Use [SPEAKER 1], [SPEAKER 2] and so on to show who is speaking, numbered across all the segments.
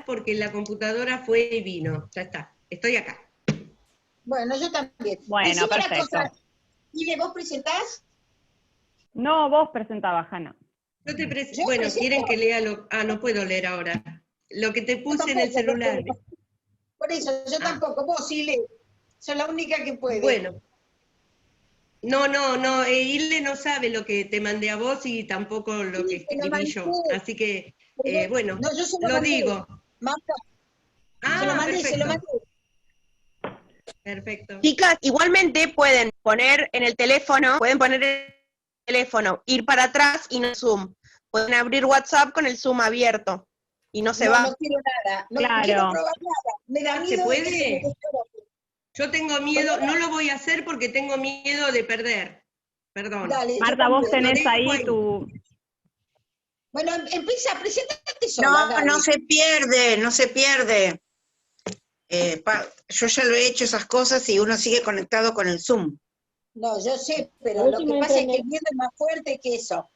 [SPEAKER 1] hablar porque la computadora fue y vino. Ya está, estoy acá.
[SPEAKER 2] Bueno, yo también.
[SPEAKER 3] Bueno,
[SPEAKER 2] Decime
[SPEAKER 3] perfecto.
[SPEAKER 2] una cosa, ¿y vos presentás?
[SPEAKER 3] No, vos presentabas, Hanna.
[SPEAKER 1] Yo te
[SPEAKER 2] Yo
[SPEAKER 1] bueno,
[SPEAKER 2] presento.
[SPEAKER 1] quieren que lea lo... Ah, no puedo leer ahora. Lo que te
[SPEAKER 2] Yo
[SPEAKER 1] puse en el
[SPEAKER 2] tampoco,
[SPEAKER 1] celular.
[SPEAKER 2] por eso, yo tampoco. Vos sí lees. Soy la única que puede.
[SPEAKER 1] Bueno. No, Irle no sabe lo que te mandé a vos y tampoco lo que
[SPEAKER 2] Sí, te lo
[SPEAKER 1] escribí
[SPEAKER 2] mandé.
[SPEAKER 1] yo. Así que, bueno,
[SPEAKER 2] No, yo se lo
[SPEAKER 1] lo
[SPEAKER 2] mandé.
[SPEAKER 1] digo.
[SPEAKER 2] Marta, se lo
[SPEAKER 1] Ah,
[SPEAKER 2] mandé, se lo
[SPEAKER 1] perfecto.
[SPEAKER 2] mandé.
[SPEAKER 1] Perfecto.
[SPEAKER 4] Chicas, igualmente pueden poner en el teléfono, ir para atrás y no Zoom. Pueden abrir WhatsApp con el Zoom abierto y no se
[SPEAKER 2] No,
[SPEAKER 4] va.
[SPEAKER 2] no quiero nada. No
[SPEAKER 3] Claro.
[SPEAKER 2] quiero probar nada. Me da
[SPEAKER 1] ¿Se
[SPEAKER 2] miedo de que se me
[SPEAKER 1] puede?
[SPEAKER 2] destroce.
[SPEAKER 1] Yo tengo miedo, no lo voy a hacer porque tengo miedo de perder. Perdón.
[SPEAKER 2] Dale, yo
[SPEAKER 3] Marta, vos
[SPEAKER 2] también.
[SPEAKER 1] Lo
[SPEAKER 3] tenés
[SPEAKER 1] dejo
[SPEAKER 3] ahí tu...
[SPEAKER 2] Bueno, empieza, presentate sola, dale.
[SPEAKER 5] No se pierde, no se pierde. Yo ya lo he hecho esas cosas y uno sigue conectado con el Zoom.
[SPEAKER 2] No, yo sé, pero lo que pasa es que el miedo es más fuerte que eso.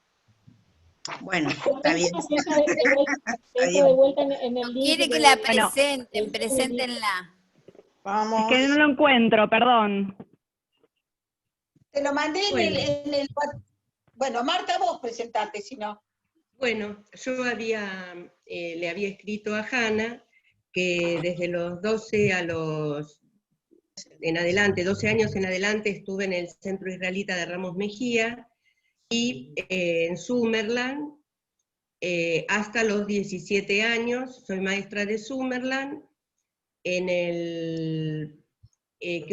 [SPEAKER 5] Bueno, está bien.
[SPEAKER 6] Entra de vuelta en el link.
[SPEAKER 7] Quiere que la presenten, preséntenla.
[SPEAKER 5] Vamos.
[SPEAKER 3] Es que no lo encuentro, perdón.
[SPEAKER 2] Te lo mandé
[SPEAKER 1] Bueno.
[SPEAKER 2] en el... Bueno, Marta, vos presentate, si no.
[SPEAKER 1] Bueno, yo le había escrito a Hanna que desde los 12 12 años en adelante estuve en el Centro Israelita de Ramos Mejía y en Summerland hasta los 17 años, soy maestra de Summerland. ¿Qué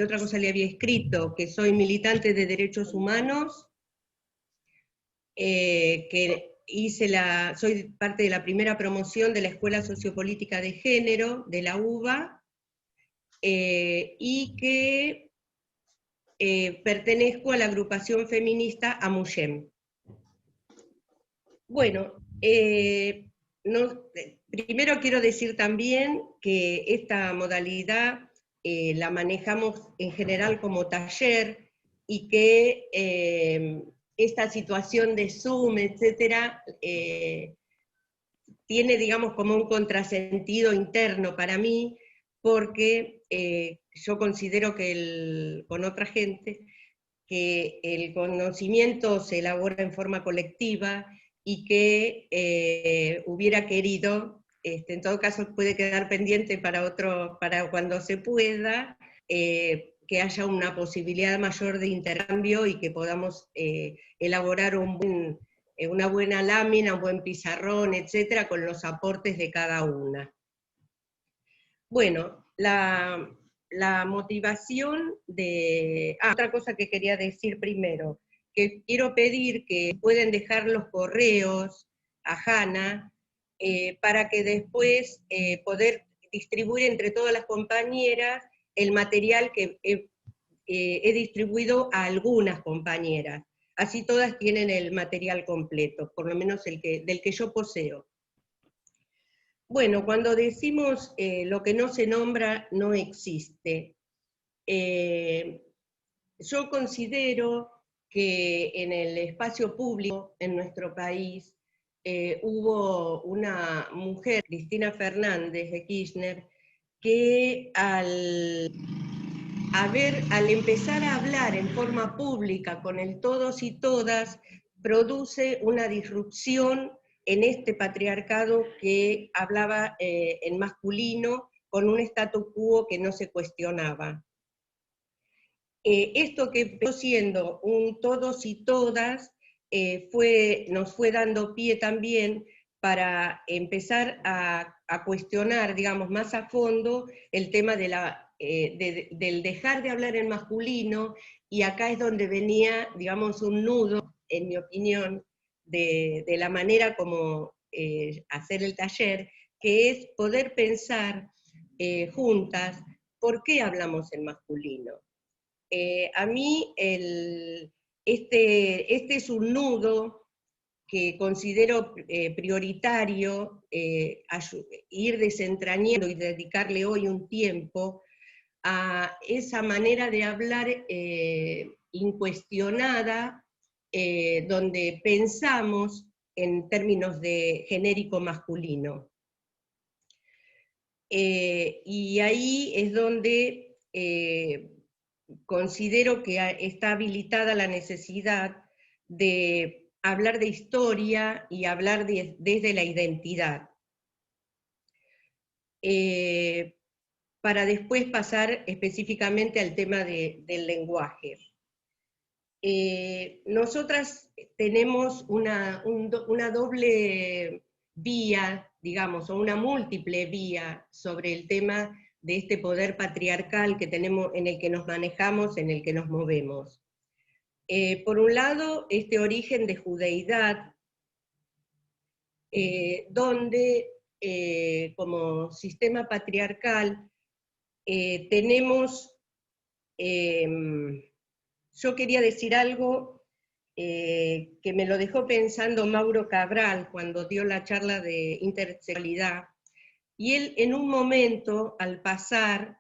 [SPEAKER 1] otra cosa le había escrito? Que soy militante de derechos humanos, que soy parte de la primera promoción de la Escuela Sociopolítica de Género, de la UBA, y que pertenezco a la agrupación feminista Amuyem. Bueno, primero quiero decir también que esta modalidad la manejamos en general como taller y que esta situación de Zoom, etcétera, tiene, digamos, como un contrasentido interno para mí, porque yo considero que con otra gente, que el conocimiento se elabora en forma colectiva y que hubiera querido, en todo caso puede quedar pendiente para cuando se pueda, que haya una posibilidad mayor de intercambio y que podamos elaborar una buena lámina, un buen pizarrón, etcétera, con los aportes de cada una. Bueno, la motivación de... otra cosa que quería decir primero, que quiero pedir que pueden dejar los correos a Hanna para que después poder distribuir entre todas las compañeras el material que he distribuido a algunas compañeras. Así todas tienen el material completo, por lo menos del que yo poseo. Bueno, cuando decimos lo que no se nombra no existe, yo considero que en el espacio público en nuestro país hubo una mujer, Cristina Fernández de Kirchner, que al empezar a hablar en forma pública con el todos y todas, produce una disrupción en este patriarcado que hablaba en masculino, con un statu quo que no se cuestionaba. Esto que empezó siendo un todos y todas, nos fue dando pie también para empezar a cuestionar, digamos, más a fondo el tema del dejar de hablar en masculino, y acá es donde venía, digamos, un nudo, en mi opinión, de la manera como hacer el taller, que es poder pensar juntas por qué hablamos en masculino. A mí este es un nudo que considero prioritario ir desentrañando y dedicarle hoy un tiempo a esa manera de hablar incuestionada, donde pensamos en términos de genérico masculino. y ahí es donde considero que está habilitada la necesidad de hablar de historia y hablar desde la identidad. Para después pasar específicamente al tema del lenguaje. Nosotras tenemos una doble vía, digamos, o una múltiple vía sobre el tema de este poder patriarcal que tenemos, en el que nos manejamos, en el que nos movemos. Por un lado, este origen de judeidad, donde como sistema patriarcal tenemos, yo quería decir algo que me lo dejó pensando Mauro Cabral cuando dio la charla de intersexualidad, y él en un momento, al pasar,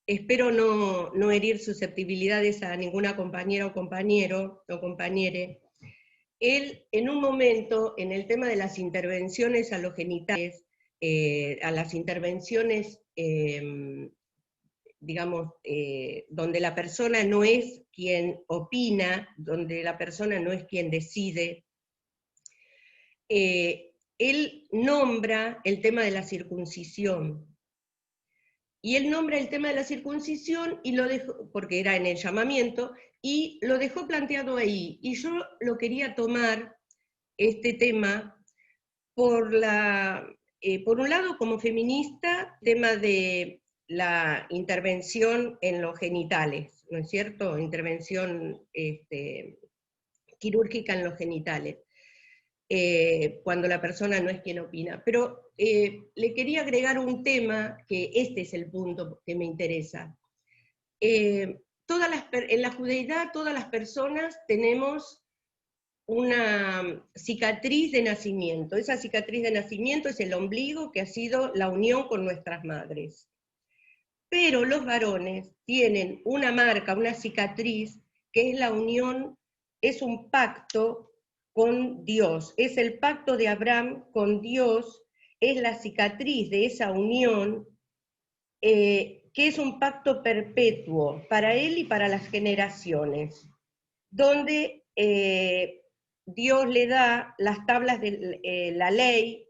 [SPEAKER 1] espero no herir susceptibilidades a ninguna compañera o compañero o compañere, él en un momento, en el tema de las intervenciones a los genitales, a las intervenciones, digamos, donde la persona no es quien opina, donde la persona no es quien decide, él nombra el tema de la circuncisión. Y él nombra el tema de la circuncisión, y lo dejó, porque era en el llamamiento, y lo dejó planteado ahí. Y yo lo quería tomar, este tema, por un lado como feminista, tema de la intervención en los genitales, ¿no es cierto? Intervención quirúrgica en los genitales, cuando la persona no es quien opina. Pero le quería agregar un tema, que este es el punto que me interesa. En la judeidad todas las personas tenemos una cicatriz de nacimiento. Esa cicatriz de nacimiento es el ombligo, que ha sido la unión con nuestras madres. Pero los varones tienen una marca, una cicatriz, que es la unión, es un pacto con Dios, es el pacto de Abraham con Dios, es la cicatriz de esa unión, que es un pacto perpetuo para él y para las generaciones, donde Dios le da las tablas de la ley,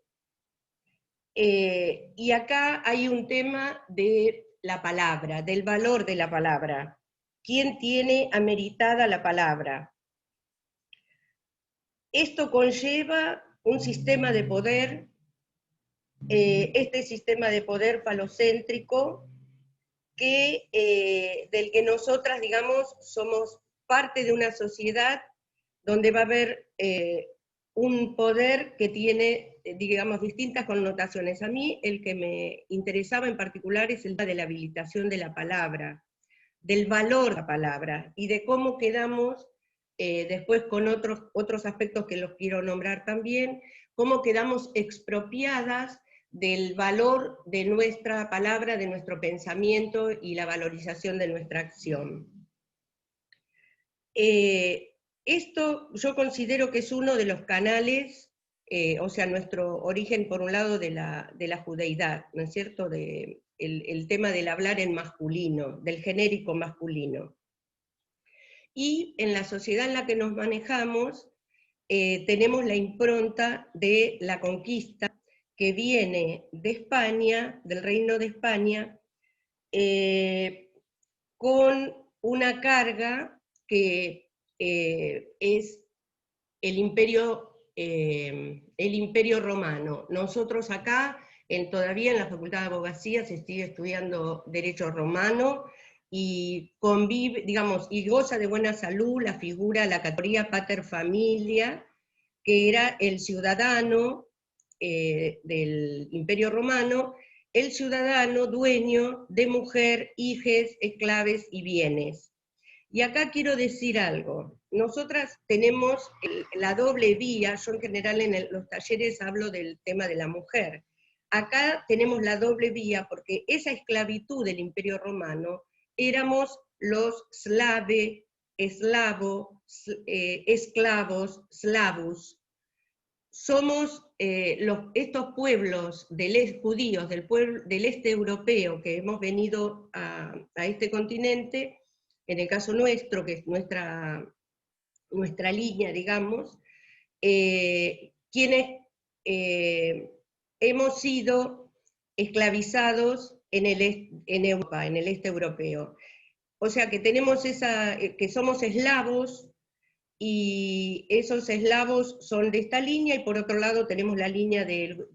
[SPEAKER 1] y acá hay un tema de la palabra, del valor de la palabra. ¿Quién tiene ameritada la palabra? Esto conlleva un sistema de poder, este sistema de poder falocéntrico, del que nosotras, digamos, somos parte de una sociedad donde va a haber un poder que tiene, digamos, distintas connotaciones. A mí el que me interesaba en particular es el de la habilitación de la palabra, del valor de la palabra, y de cómo quedamos, después con otros aspectos que los quiero nombrar también, cómo quedamos expropiadas del valor de nuestra palabra, de nuestro pensamiento y la valorización de nuestra acción. Esto yo considero que es uno de los canales, o sea, nuestro origen por un lado de la judeidad, ¿no es cierto?, el tema del hablar en masculino, del genérico masculino. Y en la sociedad en la que nos manejamos, tenemos la impronta de la conquista, que viene de España, del Reino de España, con una carga que es el imperio romano. Nosotros acá, todavía en la Facultad de Abogacía, se sigue estudiando Derecho Romano, y convive, digamos, y goza de buena salud la figura, la categoría pater familia, que era el ciudadano del Imperio Romano, el ciudadano dueño de mujer, hijes, esclaves y bienes. Y acá quiero decir algo. Nosotras tenemos la doble vía. Yo en general en los talleres hablo del tema de la mujer. Acá tenemos la doble vía porque esa esclavitud del Imperio Romano éramos los esclavos, slavus. Somos estos pueblos judíos del este europeo que hemos venido a este continente, en el caso nuestro, que es nuestra línea, digamos, quienes hemos sido esclavizados en Europa, en el este europeo. O sea que tenemos que somos eslavos, y esos eslavos son de esta línea, y por otro lado tenemos la línea de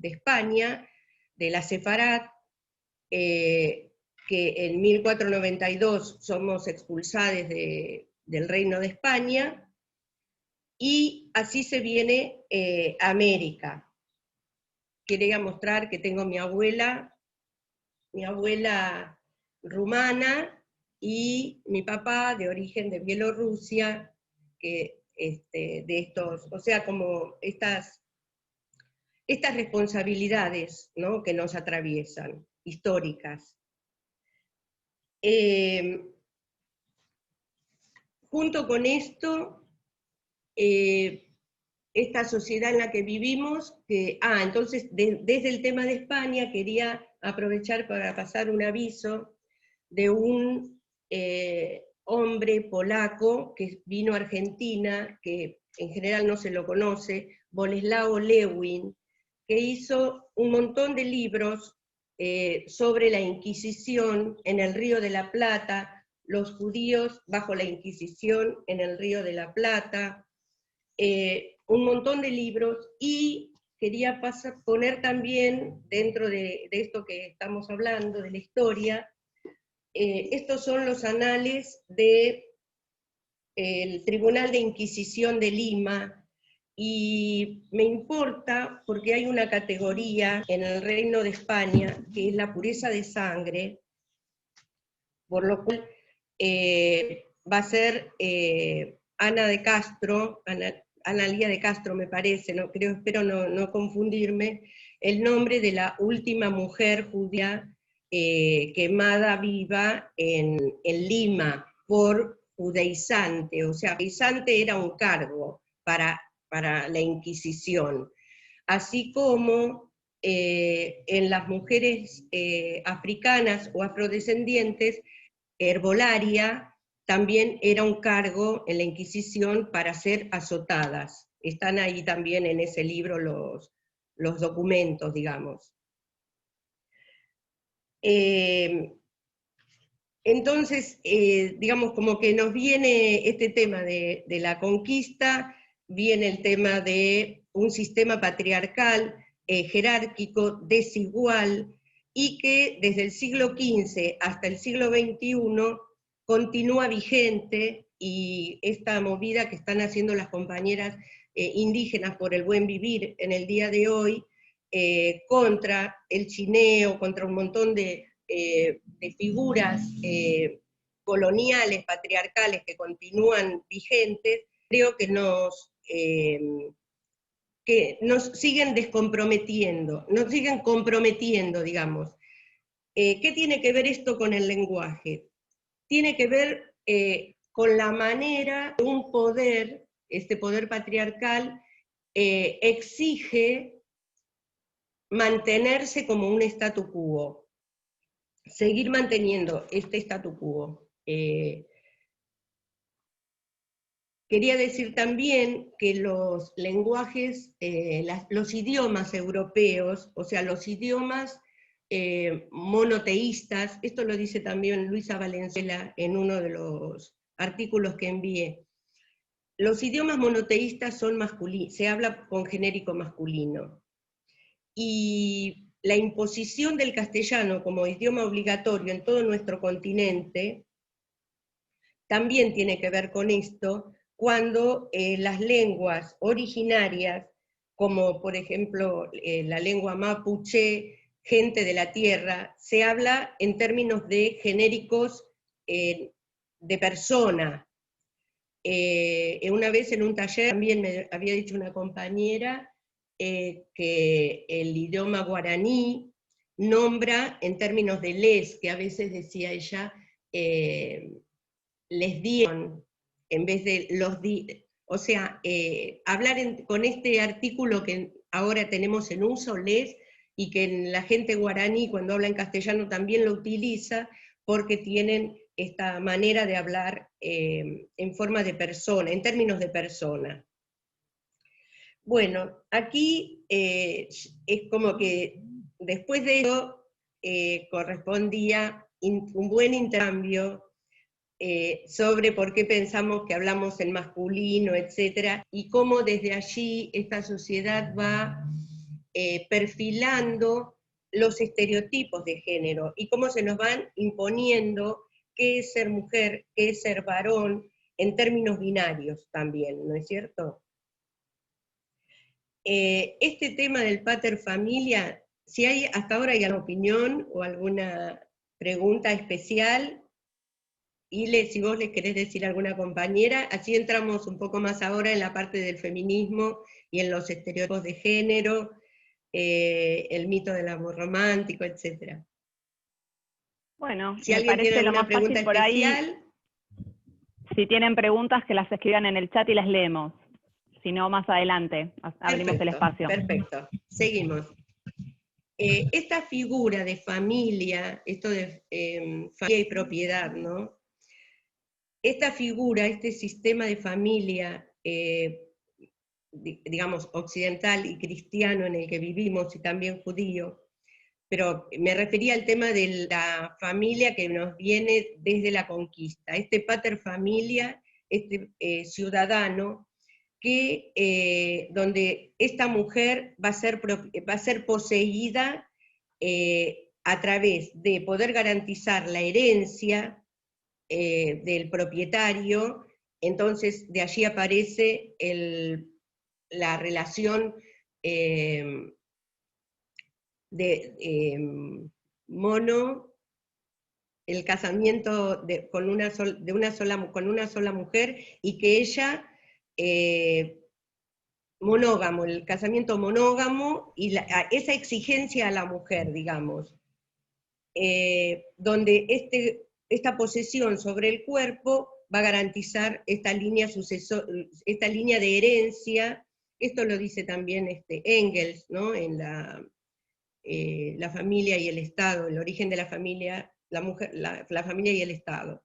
[SPEAKER 1] España, de la Sefarad, que en 1492 somos expulsados del Reino de España, y así se viene a América. Quería mostrar que tengo mi abuela rumana, y mi papá de origen de Bielorrusia, que de estos, o sea, como estas responsabilidades, ¿no?, que nos atraviesan, históricas. Junto con esto, esta sociedad en la que vivimos, entonces desde el tema de España quería aprovechar para pasar un aviso de un hombre polaco que vino a Argentina, que en general no se lo conoce, Boleslao Lewin, que hizo un montón de libros sobre la Inquisición en el Río de la Plata, los judíos bajo la Inquisición en el Río de la Plata, un montón de libros, y quería poner también, dentro de esto que estamos hablando, de la historia, estos son los anales del Tribunal de Inquisición de Lima, y me importa porque hay una categoría en el Reino de España que es la pureza de sangre, por lo cual va a ser Ana de Castro, Ana Lía de Castro me parece, espero no confundirme, el nombre de la última mujer judía quemada viva en Lima por judaizante. O sea, judaizante era un cargo para la Inquisición, así como en las mujeres africanas o afrodescendientes, herbolaria también era un cargo en la Inquisición para ser azotadas. Están ahí también en ese libro los documentos, digamos. Entonces, digamos, como que nos viene este tema de la conquista, viene el tema de un sistema patriarcal, jerárquico, desigual, y que desde el siglo XV hasta el siglo XXI continúa vigente, y esta movida que están haciendo las compañeras indígenas por el buen vivir en el día de hoy, contra el chineo, contra un montón de figuras coloniales, patriarcales que continúan vigentes, creo que nos siguen descomprometiendo, nos siguen comprometiendo, digamos. ¿Qué tiene que ver esto con el lenguaje? Tiene que ver con la manera de un poder, este poder patriarcal, exige mantenerse como un statu quo, seguir manteniendo este statu quo. Quería decir también que los lenguajes, los idiomas europeos, o sea, los idiomas monoteístas, esto lo dice también Luisa Valenzuela en uno de los artículos que envié, los idiomas monoteístas son masculinos, se habla con genérico masculino, y la imposición del castellano como idioma obligatorio en todo nuestro continente también tiene que ver con esto, cuando las lenguas originarias, como por ejemplo la lengua mapuche, gente de la tierra, se habla en términos de genéricos de persona. Una vez en un taller también me había dicho una compañera que el idioma guaraní nombra en términos de les, que a veces decía ella, les dieron, en vez de O sea, hablar con este artículo que ahora tenemos en uso, les, y que la gente guaraní cuando habla en castellano también lo utiliza, porque tienen esta manera de hablar en forma de persona, en términos de persona. Bueno, aquí es como que después de eso correspondía un buen intercambio sobre por qué pensamos que hablamos en masculino, etcétera, y cómo desde allí esta sociedad va perfilando los estereotipos de género y cómo se nos van imponiendo qué es ser mujer, qué es ser varón, en términos binarios también, ¿no es cierto? Este tema del paterfamilia, si hay hasta ahora hay alguna opinión o alguna pregunta especial, Ile, si vos le querés decir a alguna compañera, así entramos un poco más ahora en la parte del feminismo y en los estereotipos de género, el mito del amor romántico, etc.
[SPEAKER 3] Bueno,
[SPEAKER 1] Si
[SPEAKER 3] me
[SPEAKER 1] alguien tiene
[SPEAKER 3] parece lo
[SPEAKER 1] alguna
[SPEAKER 3] más
[SPEAKER 1] pregunta
[SPEAKER 3] fácil por ahí,
[SPEAKER 1] especial,
[SPEAKER 3] si tienen preguntas, que las escriban en el chat y las leemos. Si no, más adelante abrimos el espacio.
[SPEAKER 1] perfecto. Seguimos. Esta figura de familia, esto de familia y propiedad, ¿no? Esta figura, este sistema de familia, digamos, occidental y cristiano en el que vivimos, y también judío, pero me refería al tema de la familia que nos viene desde la conquista, este paterfamilia, este ciudadano, que, donde esta mujer va a ser poseída a través de poder garantizar la herencia del propietario. Entonces de allí aparece la relación el casamiento con una sola mujer, y que ella, monógamo, el casamiento monógamo, y esa exigencia a la mujer, digamos, donde esta posesión sobre el cuerpo va a garantizar esta línea de herencia. Esto lo dice también Engels, ¿no? En la familia y el Estado, el origen de la familia, la familia y el Estado.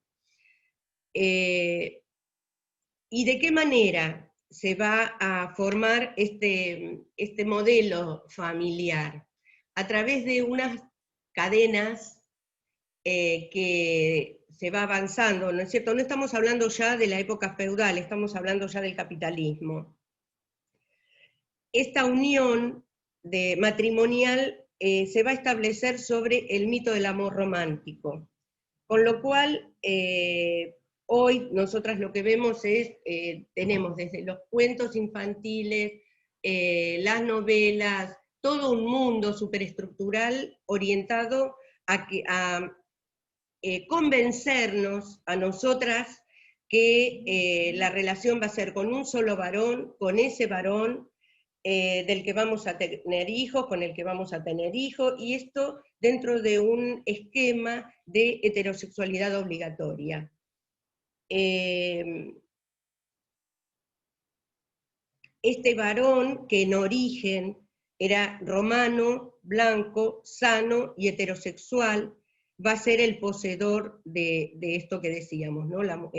[SPEAKER 1] ¿Y de qué manera se va a formar este modelo familiar? A través de unas cadenas que se va avanzando, ¿no es cierto? No estamos hablando ya de la época feudal, estamos hablando ya del capitalismo. Esta unión matrimonial se va a establecer sobre el mito del amor romántico, con lo cual hoy nosotras lo que vemos es, tenemos desde los cuentos infantiles, las novelas, todo un mundo superestructural orientado a convencernos a nosotras que la relación va a ser con un solo varón, con ese varón, del que vamos a tener hijos, con el que vamos a tener hijos, y esto dentro de un esquema de heterosexualidad obligatoria. Este varón, que en origen era romano, blanco, sano y heterosexual, va a ser el poseedor de esto que decíamos, ¿no? La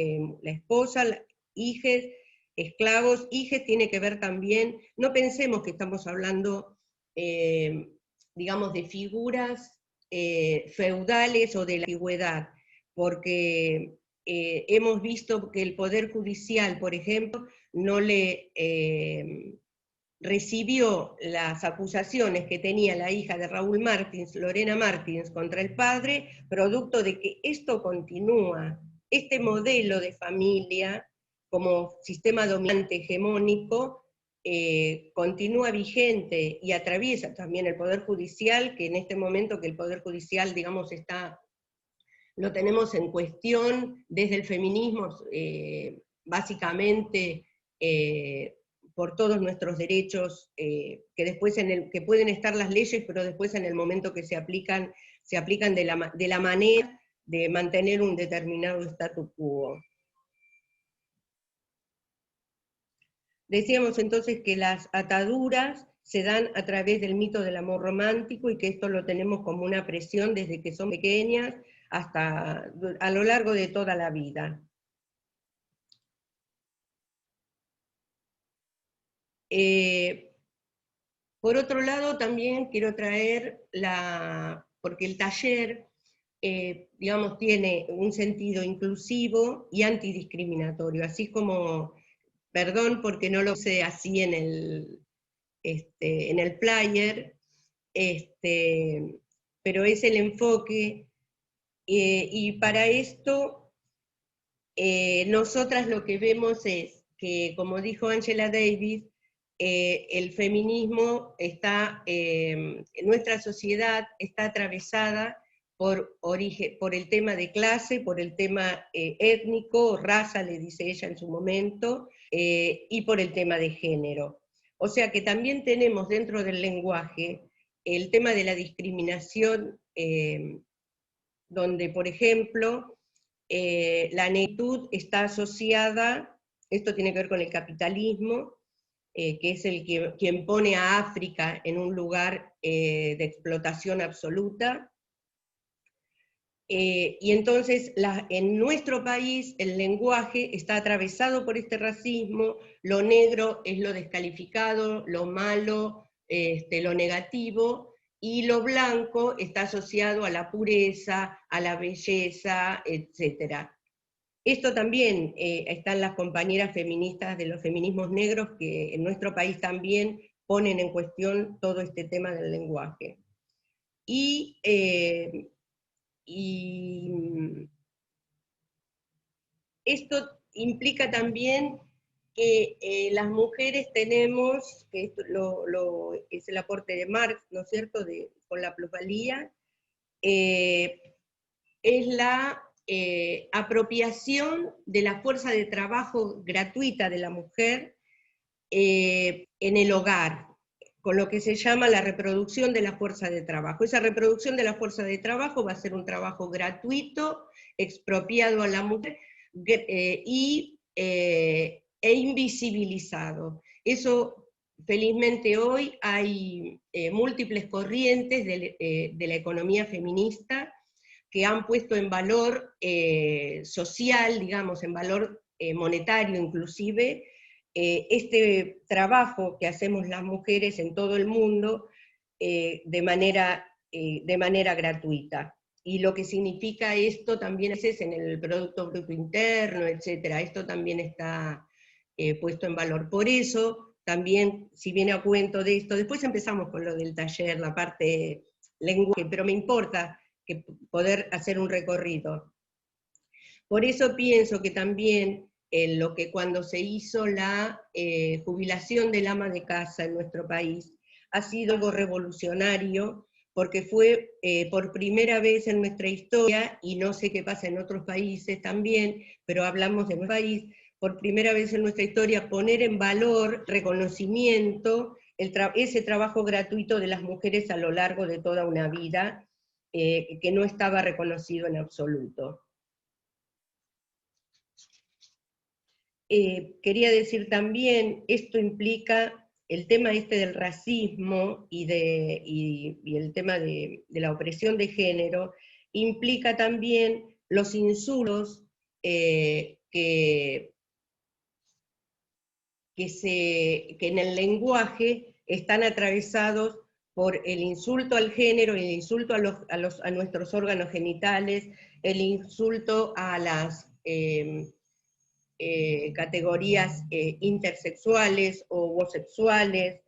[SPEAKER 1] esposa, hijos, esclavos. Hijos tiene que ver también, no pensemos que estamos hablando, digamos, de figuras feudales o de la antigüedad, porque hemos visto que el Poder Judicial, por ejemplo, no le recibió las acusaciones que tenía la hija de Raúl Martins, Lorena Martins, contra el padre, producto de que esto continúa, este modelo de familia como sistema dominante hegemónico continúa vigente y atraviesa también el Poder Judicial, que en este momento que el Poder Judicial, digamos, lo tenemos en cuestión desde el feminismo, básicamente por todos nuestros derechos, que después que pueden estar las leyes, pero después en el momento que se aplican de la manera de mantener un determinado statu quo. Decíamos entonces que las ataduras se dan a través del mito del amor romántico y que esto lo tenemos como una presión desde que son pequeñas hasta a lo largo de toda la vida. Por otro lado, también quiero traer porque el taller, digamos, tiene un sentido inclusivo y antidiscriminatorio, así como, perdón porque no lo sé así en el flyer, pero es el enfoque, y para esto nosotras lo que vemos es que, como dijo Angela Davis, el feminismo está, nuestra sociedad está atravesada por el tema de clase, por el tema étnico, raza, le dice ella en su momento, y por el tema de género. O sea que también tenemos dentro del lenguaje el tema de la discriminación, donde, por ejemplo, la negritud está asociada, esto tiene que ver con el capitalismo, que es quien pone a África en un lugar de explotación absoluta. Y entonces en nuestro país el lenguaje está atravesado por este racismo, lo negro es lo descalificado, lo malo, lo negativo, y lo blanco está asociado a la pureza, a la belleza, etc. Esto también están las compañeras feministas de los feminismos negros que en nuestro país también ponen en cuestión todo este tema del lenguaje. Y esto implica también que las mujeres tenemos, que esto es el aporte de Marx, ¿no es cierto?, con la plusvalía, es la apropiación de la fuerza de trabajo gratuita de la mujer en el hogar, con lo que se llama la reproducción de la fuerza de trabajo. Esa reproducción de la fuerza de trabajo va a ser un trabajo gratuito, expropiado a la mujer e invisibilizado. Eso, felizmente hoy hay múltiples corrientes de la economía feminista que han puesto en valor social, digamos, en valor monetario inclusive, este trabajo que hacemos las mujeres en todo el mundo de manera gratuita. Y lo que significa esto también es en el Producto Bruto Interno, etcétera. Esto también está puesto en valor. Por eso, también, si viene a cuento de esto, después empezamos con lo del taller, la parte lenguaje, pero me importa que poder hacer un recorrido. Por eso pienso que también en lo que cuando se hizo la jubilación del ama de casa en nuestro país, ha sido algo revolucionario, porque fue por primera vez en nuestra historia, y no sé qué pasa en otros países también, pero hablamos de nuestro país, por primera vez en nuestra historia, poner en valor, reconocimiento, ese trabajo gratuito de las mujeres a lo largo de toda una vida, que no estaba reconocido en absoluto. Quería decir también, esto implica el tema este del racismo y el tema de la opresión de género, implica también los insultos que en el lenguaje están atravesados por el insulto al género, el insulto a nuestros órganos genitales, el insulto a las categorías intersexuales o homosexuales,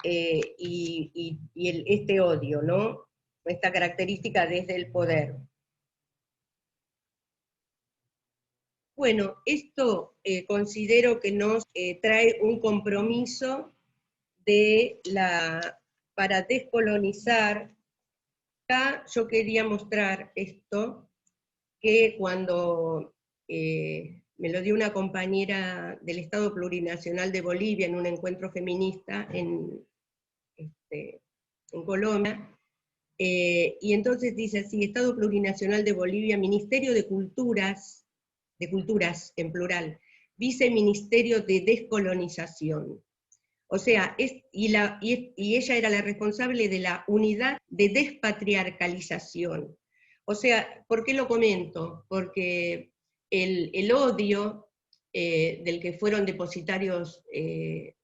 [SPEAKER 1] y este odio, ¿no? Esta característica desde el poder. Bueno, esto considero que nos trae un compromiso para descolonizar. Acá yo quería mostrar esto, que cuando me lo dio una compañera del Estado Plurinacional de Bolivia en un encuentro feminista en Colombia, y entonces dice así: Estado Plurinacional de Bolivia, Ministerio de Culturas en plural, Viceministerio de Descolonización. O sea, y ella era la responsable de la unidad de despatriarcalización. O sea, ¿por qué lo comento? Porque el odio del que fueron depositarios en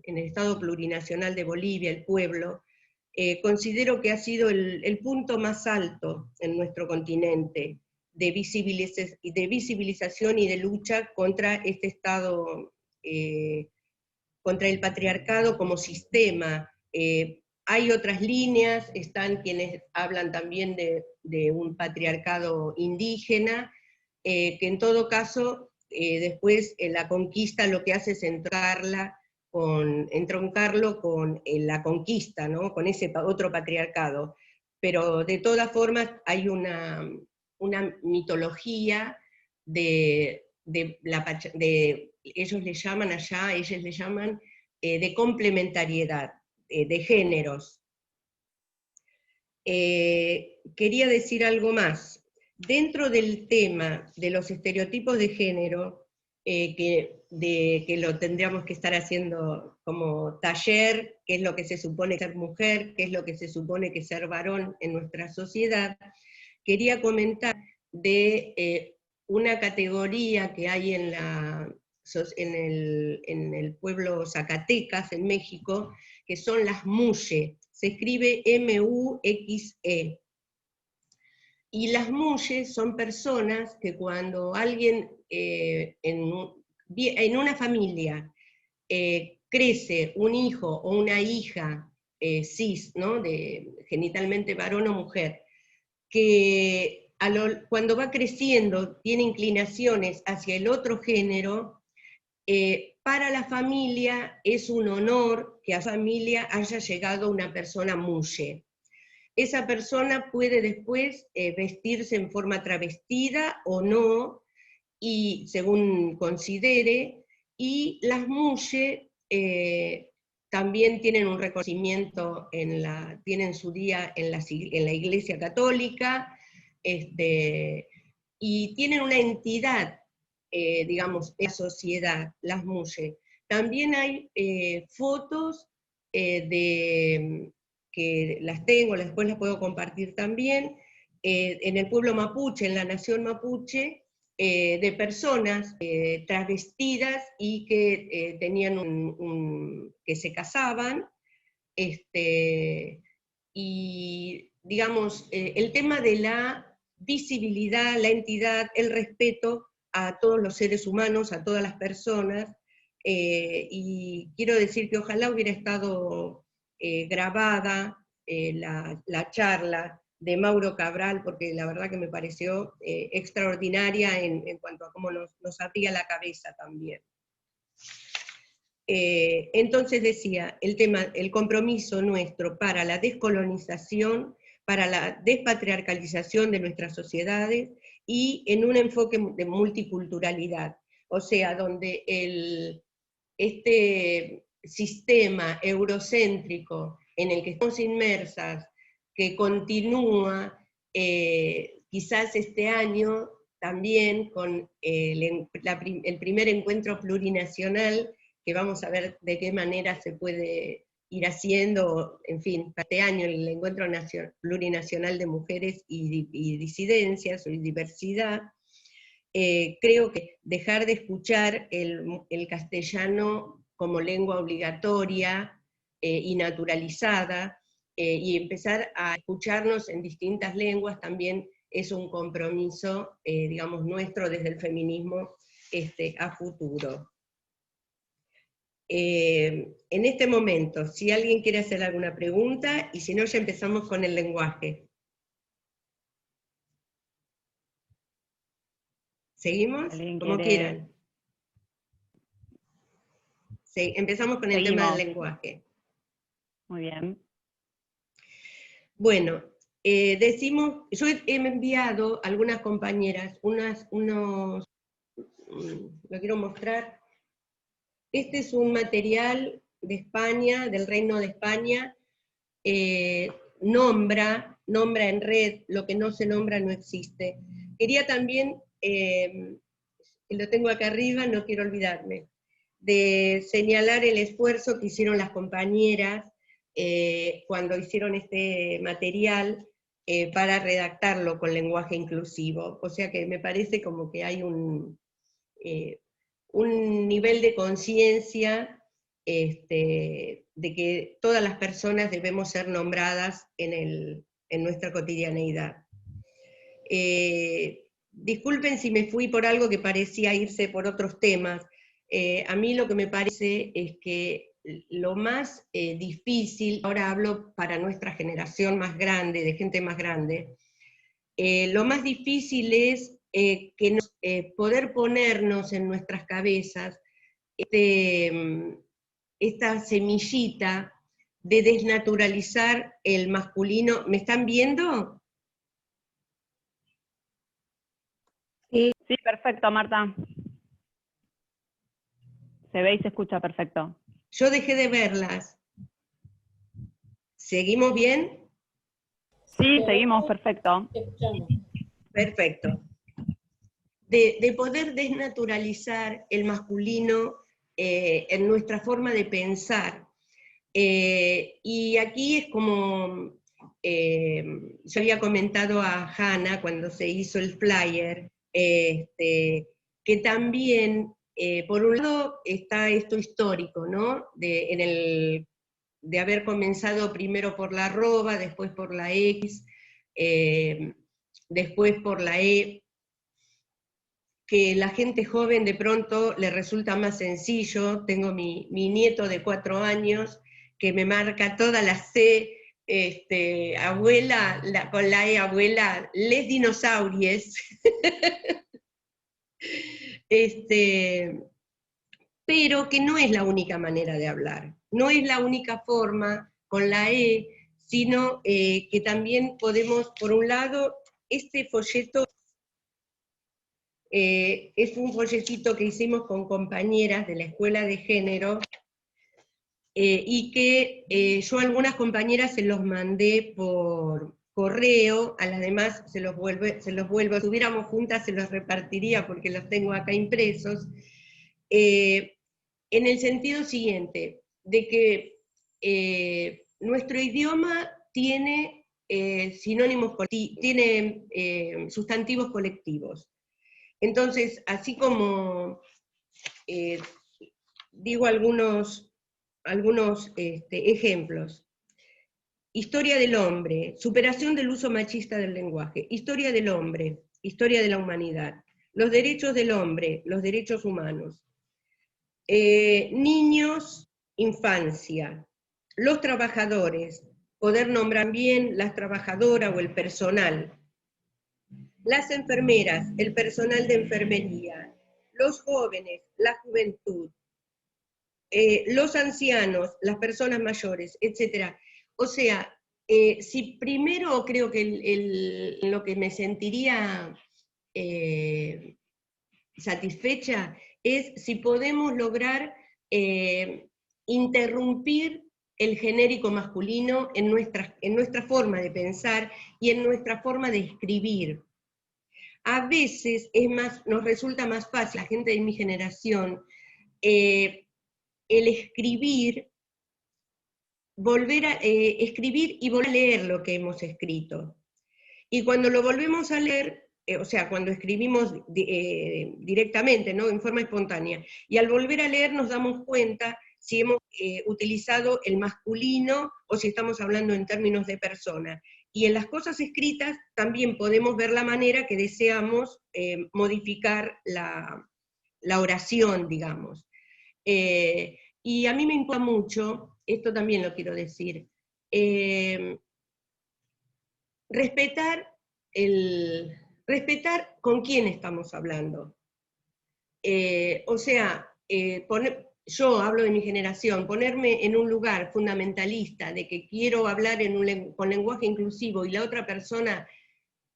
[SPEAKER 1] el Estado Plurinacional de Bolivia, el pueblo, considero que ha sido el punto más alto en nuestro continente de visibilización y de lucha contra este Estado, contra el patriarcado como sistema. Hay otras líneas, están quienes hablan también de un patriarcado indígena, que en todo caso, después la conquista lo que hace es entroncarlo con la conquista, ¿no? Con ese otro patriarcado. Pero de todas formas hay una mitología ellos le llaman allá, ellos le llaman de complementariedad, de géneros. Quería decir algo más. Dentro del tema de los estereotipos de género, que lo tendríamos que estar haciendo como taller, qué es lo que se supone ser mujer, qué es lo que se supone que ser varón en nuestra sociedad, quería comentar de una categoría que hay en el pueblo Zacatecas, en México, que son las muxe, se escribe M-U-X-E. Y las muxe son personas que cuando alguien en una familia crece un hijo o una hija cis, ¿no? Genitalmente varón o mujer, que cuando va creciendo tiene inclinaciones hacia el otro género, para la familia es un honor que a la familia haya llegado una persona muxe. Esa persona puede después vestirse en forma travestida o no, y según considere, y las muxe también tienen un reconocimiento, tienen su día en la Iglesia Católica, y tienen una entidad, digamos, en la sociedad, las muxe. También hay fotos que las tengo, después las puedo compartir también, en el pueblo mapuche, en la nación mapuche, de personas travestidas y que tenían que se casaban, y digamos, el tema de la visibilidad, la entidad, el respeto a todos los seres humanos, a todas las personas, y quiero decir que ojalá hubiera estado grabada la charla de Mauro Cabral, porque la verdad que me pareció extraordinaria en cuanto a cómo nos abría la cabeza también. Entonces decía, el compromiso nuestro para la descolonización, para la despatriarcalización de nuestras sociedades, y en un enfoque de multiculturalidad, o sea, donde este sistema eurocéntrico en el que estamos inmersas, que continúa quizás este año también con el primer encuentro plurinacional, que vamos a ver de qué manera se puede ir haciendo, en fin, este año el encuentro plurinacional de mujeres y disidencias y diversidad. Creo que dejar de escuchar el castellano como lengua obligatoria y naturalizada, y empezar a escucharnos en distintas lenguas también es un compromiso, digamos, nuestro desde el feminismo a futuro. En este momento, si alguien quiere hacer alguna pregunta, y si no, ya empezamos con el lenguaje. ¿Seguimos? Como quieran. Sí, empezamos con el tema del lenguaje.
[SPEAKER 3] Muy bien.
[SPEAKER 1] Bueno, yo he enviado a algunas compañeras lo quiero mostrar. Este es un material de España, del Reino de España, nombra en red, lo que no se nombra no existe. Quería también que lo tengo acá arriba, no quiero olvidarme, de señalar el esfuerzo que hicieron las compañeras cuando hicieron este material para redactarlo con lenguaje inclusivo. O sea que me parece como que hay un nivel de conciencia de que todas las personas debemos ser nombradas en nuestra cotidianeidad. Disculpen si me fui por algo que parecía irse por otros temas. A mí lo que me parece es que lo más difícil, ahora hablo para nuestra generación más grande, de gente más grande, lo más difícil es poder ponernos en nuestras cabezas esta semillita de desnaturalizar el masculino. ¿Me están viendo?
[SPEAKER 3] Sí, perfecto, Marta. Se ve y se escucha perfecto.
[SPEAKER 1] Yo dejé de verlas. ¿Seguimos bien?
[SPEAKER 3] Sí, seguimos, perfecto.
[SPEAKER 6] Escuchamos.
[SPEAKER 1] Perfecto. De poder desnaturalizar el masculino en nuestra forma de pensar. Y aquí es como, yo había comentado a Hannah cuando se hizo el flyer, que también, por un lado, está esto histórico, ¿no? De haber comenzado primero por la arroba, después por la X, después por la E, que la gente joven de pronto le resulta más sencillo. Tengo mi nieto de 4 años, que me marca toda la C, abuela, con la E, abuela, les dinosaurios. Pero que no es la única manera de hablar, no es la única forma con la E, sino que también podemos, por un lado, este folleto es un folletito que hicimos con compañeras de la Escuela de Género, y que yo a algunas compañeras se los mandé por correo, a las demás se los vuelvo, si estuviéramos juntas se los repartiría porque los tengo acá impresos, en el sentido siguiente, de que nuestro idioma tiene sinónimos, tiene sustantivos colectivos. Entonces, así como digo algunos ejemplos. Historia del hombre, superación del uso machista del lenguaje, historia del hombre, historia de la humanidad, los derechos del hombre, los derechos humanos, niños, infancia, los trabajadores, poder nombrar bien las trabajadoras o el personal, las enfermeras, el personal de enfermería, los jóvenes, la juventud, los ancianos, las personas mayores, etc. O sea, si primero creo que lo que me sentiría satisfecha es si podemos lograr interrumpir el genérico masculino en nuestra forma de pensar y en nuestra forma de escribir. A veces nos resulta más fácil, la gente de mi generación, el escribir, volver a escribir y volver a leer lo que hemos escrito. Y cuando lo volvemos a leer, o sea, cuando escribimos directamente, ¿no?, en forma espontánea, y al volver a leer nos damos cuenta si hemos utilizado el masculino o si estamos hablando en términos de persona. Y en las cosas escritas también podemos ver la manera que deseamos modificar la oración, digamos. Y a mí me importa mucho, esto también lo quiero decir, respetar con quién estamos hablando. O sea, yo hablo de mi generación, ponerme en un lugar fundamentalista de que quiero hablar con lenguaje inclusivo y la otra persona,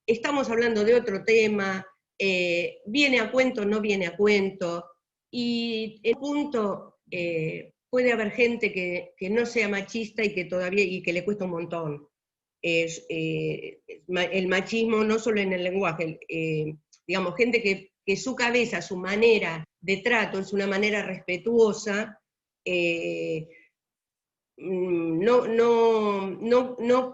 [SPEAKER 1] estamos hablando de otro tema, viene a cuento o no viene a cuento, y en punto puede haber gente que no sea machista y que le cuesta un montón. El machismo no solo en el lenguaje, digamos, gente que su cabeza, su manera de trato es una manera respetuosa, no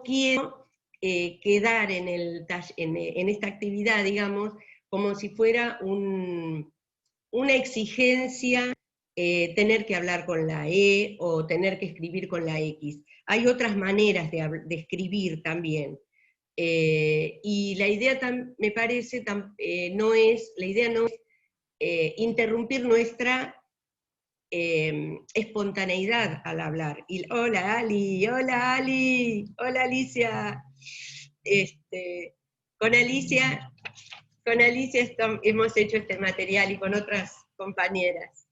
[SPEAKER 1] quiero quedar en esta actividad, digamos, como si fuera una exigencia tener que hablar con la E o tener que escribir con la X. Hay otras maneras de escribir también. Y la idea, me parece, no es interrumpir nuestra espontaneidad al hablar. Y, hola Ali, hola Ali, hola Alicia. Con Alicia hemos hecho este material y con otras compañeras.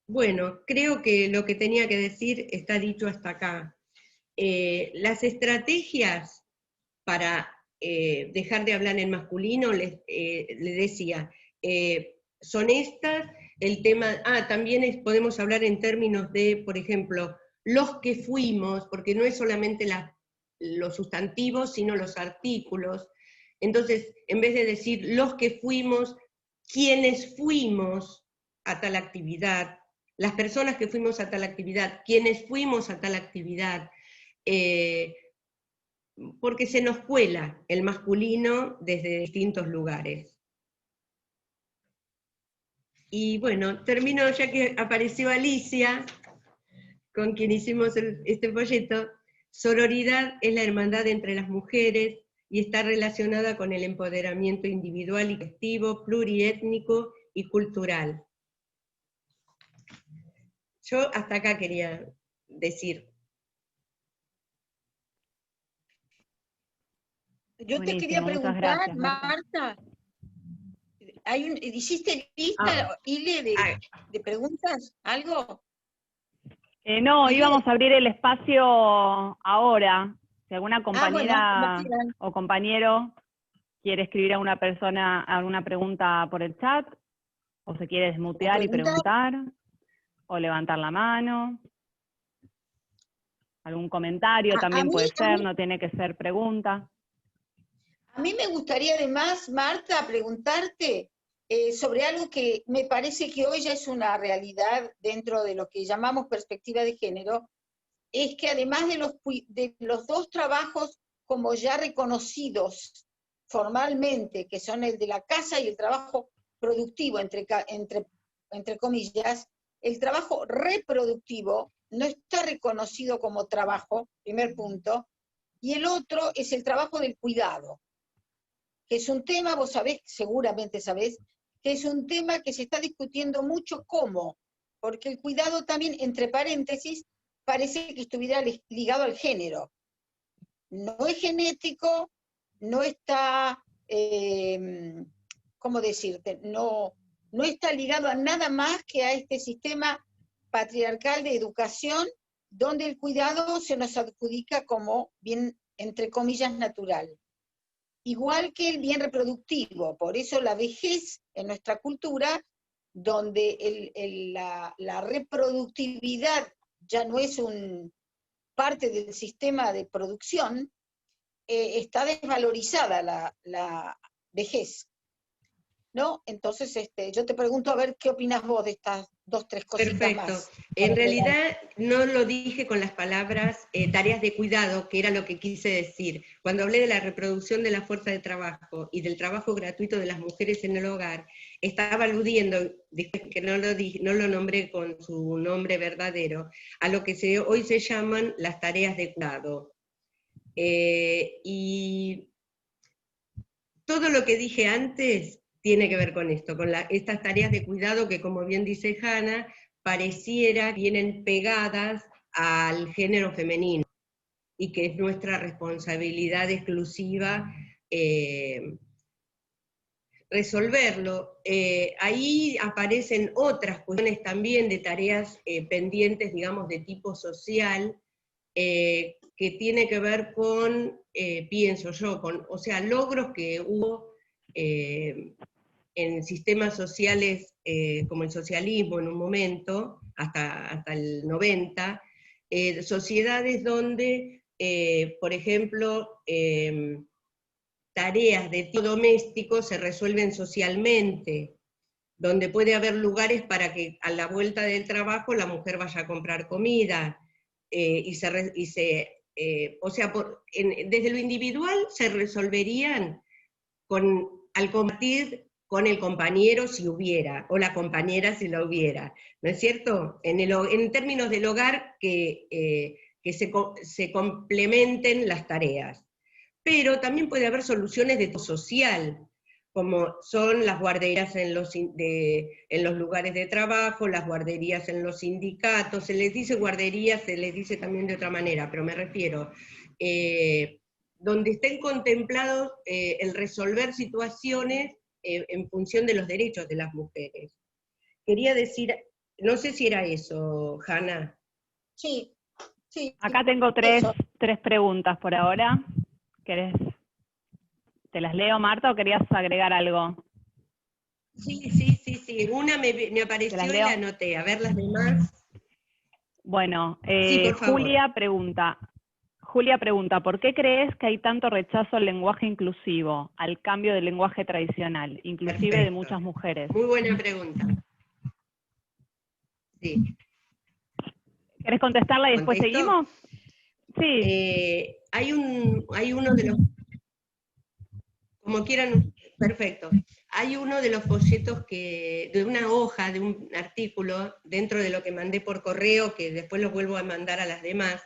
[SPEAKER 1] Bueno, creo que lo que tenía que decir está dicho hasta acá. Las estrategias para dejar de hablar en masculino, le decía, son estas. El tema, también podemos hablar en términos de, por ejemplo, los que fuimos, porque no es solamente los sustantivos, sino los artículos. Entonces, en vez de decir los que fuimos, quienes fuimos a tal actividad, las personas que fuimos a tal actividad, quienes fuimos a tal actividad, porque se nos cuela el masculino desde distintos lugares. Y bueno, termino ya que apareció Alicia, con quien hicimos este folleto. Sororidad es la hermandad entre las mujeres y está relacionada con el empoderamiento individual y colectivo, pluriétnico y cultural. Yo hasta acá quería decir.
[SPEAKER 2] Yo te
[SPEAKER 3] Buenísimo,
[SPEAKER 2] quería
[SPEAKER 3] muchas
[SPEAKER 2] preguntar,
[SPEAKER 3] gracias,
[SPEAKER 2] Marta, ¿hiciste lista, Ile, de preguntas? ¿Algo?
[SPEAKER 3] No,
[SPEAKER 2] Ile.
[SPEAKER 3] íbamos a abrir el espacio ahora. Si alguna
[SPEAKER 2] Bueno,
[SPEAKER 3] compañera
[SPEAKER 2] como quieran.
[SPEAKER 3] o compañero quiere escribir a una persona alguna pregunta por el chat, o se quiere desmutear y preguntar, o levantar la mano. Algún comentario también puede ser, no tiene que ser pregunta.
[SPEAKER 2] A mí me gustaría además, Marta, preguntarte sobre algo que me parece que hoy ya es una realidad dentro de lo que llamamos perspectiva de género, es que además de los dos trabajos como ya reconocidos formalmente, que son el de la casa y el trabajo productivo, entre comillas, el trabajo reproductivo no está reconocido como trabajo, primer punto, y el otro es el trabajo del cuidado, que es un tema, vos sabés, seguramente sabés, que es un tema que se está discutiendo mucho cómo, porque el cuidado también, entre paréntesis, parece que estuviera ligado al género. No es genético, no está, ¿cómo decirte? No está ligado a nada más que a este sistema patriarcal de educación, donde el cuidado se nos adjudica como bien, entre comillas, natural. Igual que el bien reproductivo, por eso la vejez en nuestra cultura, donde la reproductividad ya no es parte del sistema de producción, está desvalorizada la vejez, ¿no? Entonces, yo te pregunto a ver qué opinas vos de estas dos, tres cositas
[SPEAKER 1] Perfecto.
[SPEAKER 2] más.
[SPEAKER 1] En realidad no lo dije con las palabras tareas de cuidado, que era lo que quise decir. Cuando hablé de la reproducción de la fuerza de trabajo y del trabajo gratuito de las mujeres en el hogar, estaba aludiendo, que no lo nombré con su nombre verdadero, a lo que hoy se llaman las tareas de cuidado. Y todo lo que dije antes tiene que ver con esto, con estas tareas de cuidado que, como bien dice Hanna, pareciera vienen pegadas al género femenino, y que es nuestra responsabilidad exclusiva resolverlo. Ahí aparecen otras cuestiones también de tareas pendientes, digamos, de tipo social, que tiene que ver con, pienso yo, o sea, logros que hubo en sistemas sociales como el socialismo en un momento, hasta el 90, sociedades donde, por ejemplo, tareas de tipo doméstico se resuelven socialmente, donde puede haber lugares para que a la vuelta del trabajo la mujer vaya a comprar comida, o sea, desde lo individual se resolverían al compartir con el compañero si hubiera, o la compañera si la hubiera, ¿no es cierto? En términos del hogar, que se complementen las tareas. Pero también puede haber soluciones de tipo social, como son las guarderías en los lugares de trabajo, las guarderías en los sindicatos. Se les dice guarderías, se les dice también de otra manera, pero me refiero, donde estén contemplados el resolver situaciones en función de los derechos de las mujeres. Quería decir, no sé si era eso, Hanna.
[SPEAKER 2] Sí, sí.
[SPEAKER 3] Acá tengo tres preguntas por ahora. ¿Querés? ¿Te las leo, Marta, o querías agregar algo?
[SPEAKER 1] Sí. Una me apareció y la anoté. A ver las demás.
[SPEAKER 3] Bueno,
[SPEAKER 1] sí, por favor.
[SPEAKER 3] Julia pregunta, ¿por qué crees que hay tanto rechazo al lenguaje inclusivo, al cambio del lenguaje tradicional, inclusive
[SPEAKER 1] Perfecto.
[SPEAKER 3] de muchas mujeres?
[SPEAKER 1] Muy buena pregunta. Sí.
[SPEAKER 3] ¿Querés contestarla y después
[SPEAKER 1] ¿Contesto?
[SPEAKER 3] seguimos? Sí.
[SPEAKER 1] Hay uno de los... Como quieran, perfecto. Hay uno de los folletos de una hoja, de un artículo, dentro de lo que mandé por correo, que después los vuelvo a mandar a las demás,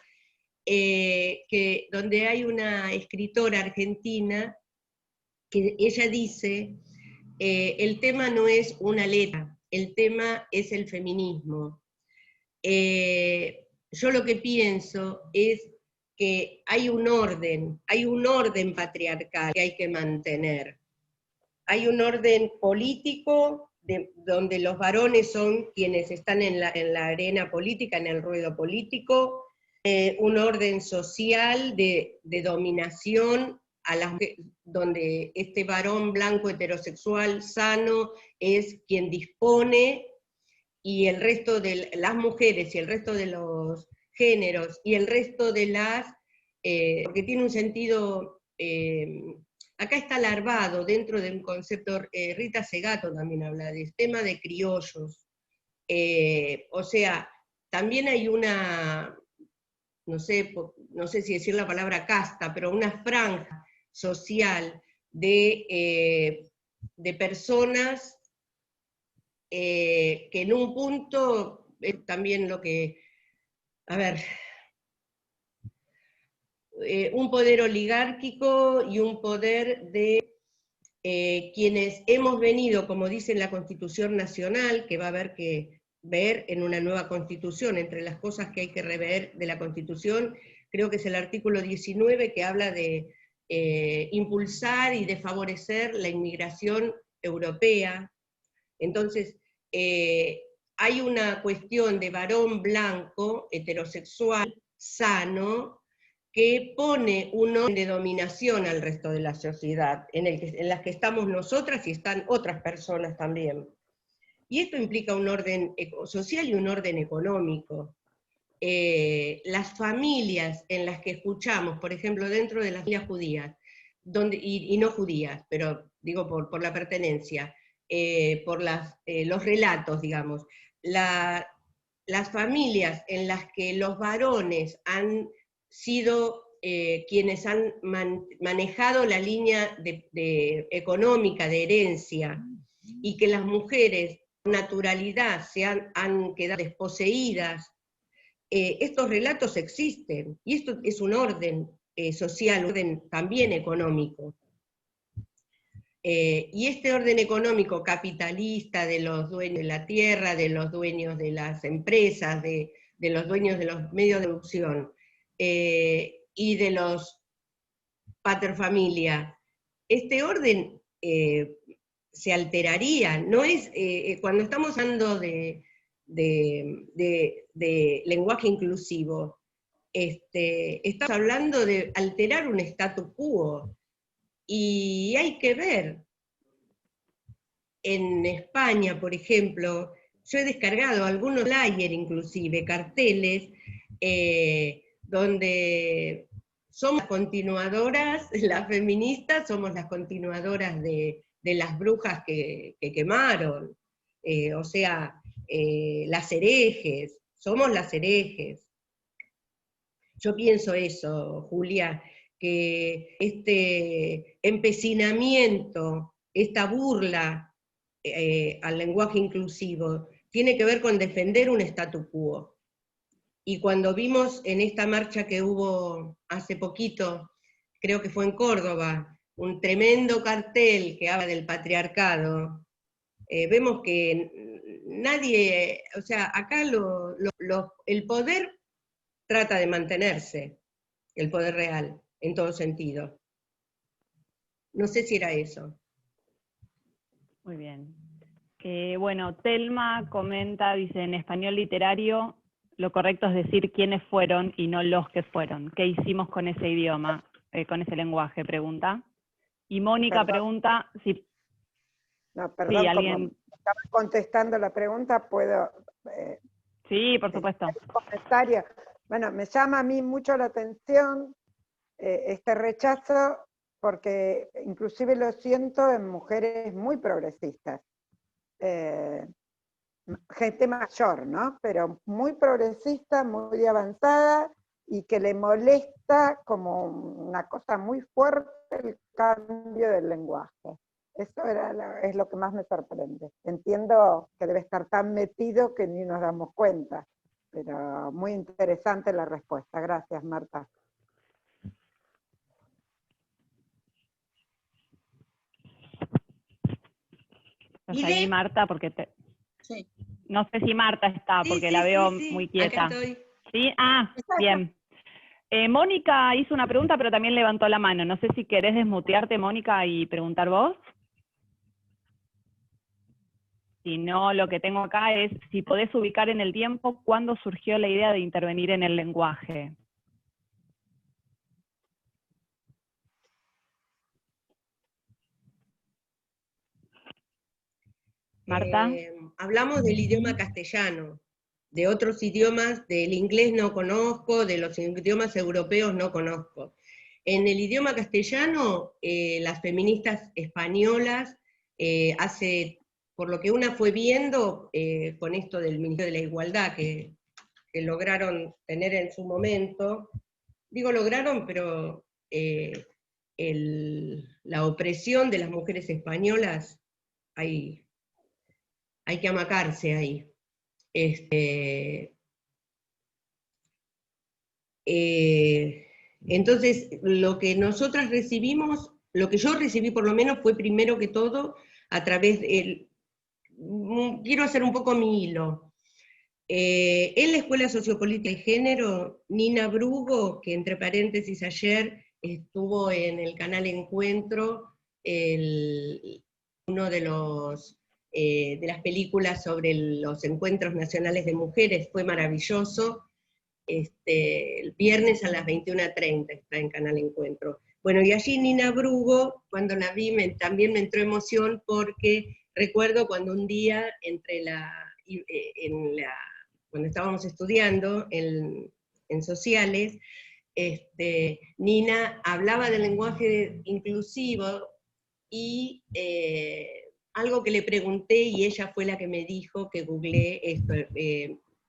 [SPEAKER 1] donde hay una escritora argentina, que ella dice, el tema no es una letra, el tema es el feminismo. Yo lo que pienso es que hay un orden patriarcal que hay que mantener. Hay un orden político, donde los varones son quienes están en la arena política, en el ruedo político, un orden social de dominación, donde este varón blanco heterosexual sano es quien dispone, y el resto de las mujeres y el resto de los géneros y el resto de porque tiene un sentido, acá está larvado dentro de un concepto, Rita Segato también habla de tema de criollos, o sea, también hay una, no sé si decir la palabra casta, pero una franja social de personas que en un punto es también lo que, un poder oligárquico y un poder de quienes hemos venido, como dice la Constitución Nacional, que va a haber que ver en una nueva Constitución, entre las cosas que hay que rever de la Constitución, creo que es el artículo 19 que habla de impulsar y de favorecer la inmigración europea. Entonces, hay una cuestión de varón blanco, heterosexual, sano, que pone un orden de dominación al resto de la sociedad, en las que estamos nosotras y están otras personas también. Y esto implica un orden social y un orden económico. Las familias en las que escuchamos, por ejemplo, dentro de las familias judías, y no judías, pero digo por la pertenencia, por los relatos, digamos, las familias en las que los varones han sido quienes han manejado la línea económica de herencia, y que las mujeres con naturalidad han quedado desposeídas, estos relatos existen, y esto es un orden social, un orden también económico. Y este orden económico capitalista de los dueños de la tierra, de los dueños de las empresas, de los dueños de los medios de producción, y de los paterfamilias, este orden se alteraría. No es, cuando estamos hablando de lenguaje inclusivo, estamos hablando de alterar un statu quo, y hay que ver. En España, por ejemplo, yo he descargado algunos flyers, inclusive carteles, donde somos continuadoras, las feministas somos las continuadoras de las brujas que quemaron, o sea, las herejes, somos las herejes. Yo pienso eso, Julia, que este empecinamiento, esta burla al lenguaje inclusivo, tiene que ver con defender un statu quo. Y cuando vimos en esta marcha que hubo hace poquito, creo que fue en Córdoba, un tremendo cartel que habla del patriarcado, vemos que nadie, o sea, acá el poder trata de mantenerse, el poder real, en todo sentido. No sé si era eso.
[SPEAKER 3] Muy bien. Bueno, Telma comenta, dice, en español literario, lo correcto es decir quiénes fueron y no los que fueron. ¿Qué hicimos con ese idioma, con ese lenguaje? Pregunta. Y Mónica pregunta si...
[SPEAKER 8] No, perdón,
[SPEAKER 3] sí, alguien...
[SPEAKER 8] como estaba contestando la pregunta, puedo...
[SPEAKER 3] sí, por supuesto.
[SPEAKER 8] Comentario. Bueno, me llama a mí mucho la atención este rechazo, porque inclusive lo siento en mujeres muy progresistas. Gente mayor, ¿no? Pero muy progresista, muy avanzada, y que le molesta como una cosa muy fuerte el cambio del lenguaje. Eso es lo que más me sorprende. Entiendo que debe estar tan metido que ni nos damos cuenta, pero muy interesante la respuesta. Gracias, Marta.
[SPEAKER 3] ¿Estás ahí, Marta? Porque
[SPEAKER 2] Sí.
[SPEAKER 3] no sé si Marta está, porque la veo muy quieta.
[SPEAKER 1] Acá estoy.
[SPEAKER 3] ¿Sí? Ah, bien. Mónica hizo una pregunta, pero también levantó la mano. No sé si querés desmutearte, Mónica, y preguntar vos. Si no, lo que tengo acá es si podés ubicar en el tiempo cuándo surgió la idea de intervenir en el lenguaje. Marta.
[SPEAKER 1] Hablamos del idioma castellano. De otros idiomas, del inglés no conozco, de los idiomas europeos no conozco. En el idioma castellano, las feministas españolas, por lo que una fue viendo con esto del Ministerio de la Igualdad que lograron tener en su momento, digo lograron, pero la opresión de las mujeres españolas, hay que amacarse ahí. Entonces, lo que nosotras recibimos, lo que yo recibí por lo menos fue primero que todo a través del... Quiero hacer un poco mi hilo. En la Escuela Sociopolítica y Género, Nina Brugo, que entre paréntesis ayer estuvo en el canal Encuentro, uno de las películas sobre los encuentros nacionales de mujeres, fue maravilloso. El viernes a las 21:30 está en Canal Encuentro. Bueno, y allí Nina Brugo, cuando la vi, también me entró emoción, porque recuerdo cuando un día, cuando estábamos estudiando en sociales, Nina hablaba del lenguaje inclusivo, y algo que le pregunté, y ella fue la que me dijo que googleé esto,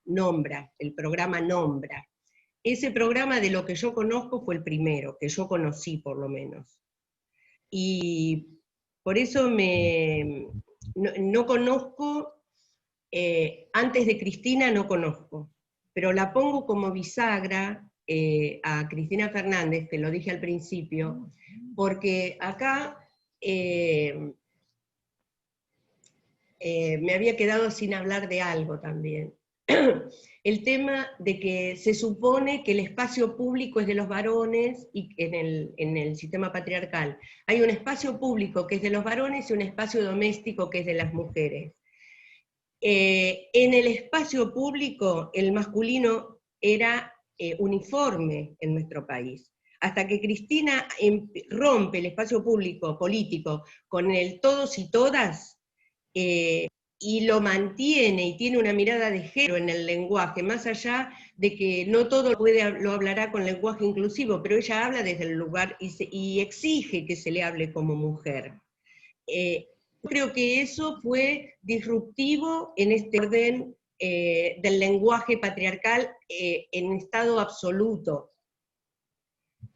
[SPEAKER 1] Nombra, el programa Nombra. Ese programa, de lo que yo conozco, fue el primero, que yo conocí por lo menos. Y por eso no conozco, antes de Cristina no conozco, pero la pongo como bisagra a Cristina Fernández, que lo dije al principio, porque acá me había quedado sin hablar de algo también. El tema de que se supone que el espacio público es de los varones, y en el sistema patriarcal hay un espacio público que es de los varones y un espacio doméstico que es de las mujeres. En el espacio público el masculino era uniforme en nuestro país. Hasta que Cristina rompe el espacio público político con el todos y todas, y lo mantiene y tiene una mirada de género en el lenguaje, más allá de que no todo lo hablará con lenguaje inclusivo, pero ella habla desde el lugar y exige que se le hable como mujer. Creo que eso fue disruptivo en este orden del lenguaje patriarcal en estado absoluto.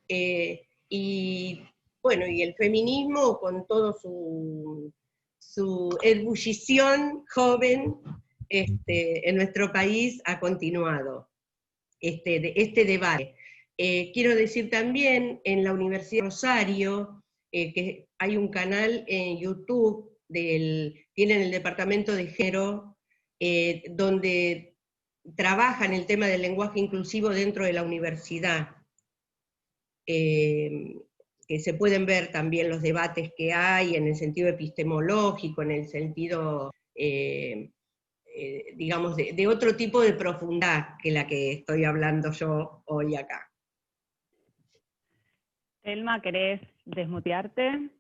[SPEAKER 1] Y bueno, y el feminismo con todo su ebullición joven en nuestro país ha continuado este debate. Quiero decir también, en la Universidad de Rosario, que hay un canal en YouTube, tienen el departamento de género, donde trabajan el tema del lenguaje inclusivo dentro de la universidad. Que se pueden ver también los debates que hay en el sentido epistemológico, en el sentido, digamos, de otro tipo de profundidad que la que estoy hablando yo hoy acá.
[SPEAKER 3] Telma, ¿querés desmutearte?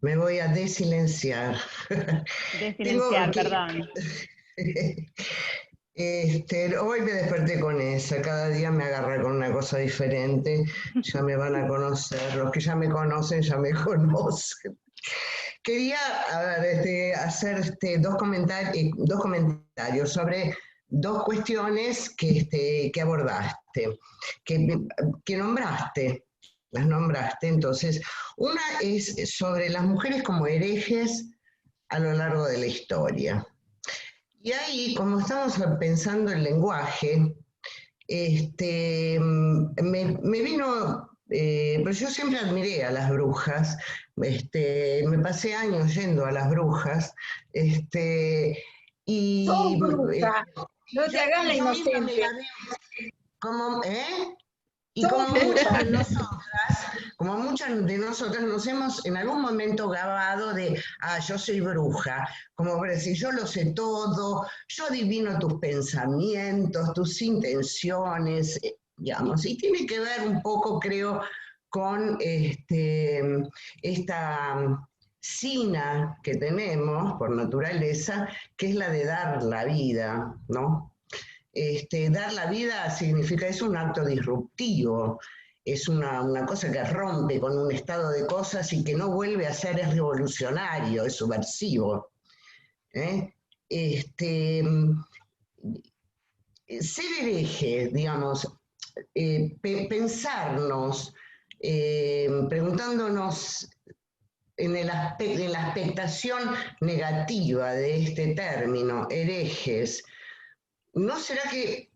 [SPEAKER 9] Me voy a desilenciar.
[SPEAKER 3] Desilenciar, perdón.
[SPEAKER 9] Hoy me desperté con esa, cada día me agarra con una cosa diferente, ya me van a conocer, los que ya me conocen ya me conocen. Quería hacer dos comentarios sobre dos cuestiones que abordaste, que nombraste, las nombraste. Entonces, una es sobre las mujeres como herejes a lo largo de la historia. Y ahí, como estamos pensando el lenguaje, me vino, pero yo siempre admiré a las brujas, me pasé años yendo a las brujas, y...
[SPEAKER 2] ¡Sos bruja! No te hagas la inocente.
[SPEAKER 9] Y como muchas de nosotras nos hemos en algún momento grabado de, yo soy bruja, como por decir, yo lo sé todo, yo adivino tus pensamientos, tus intenciones, digamos, y tiene que ver un poco, creo, con esta sina que tenemos por naturaleza, que es la de dar la vida, ¿no? Dar la vida significa, es un acto disruptivo, es una cosa que rompe con un estado de cosas y que no vuelve a ser, es revolucionario, es subversivo. Ser hereje, digamos, pensarnos, preguntándonos en la expectación negativa de este término, herejes, ¿no será que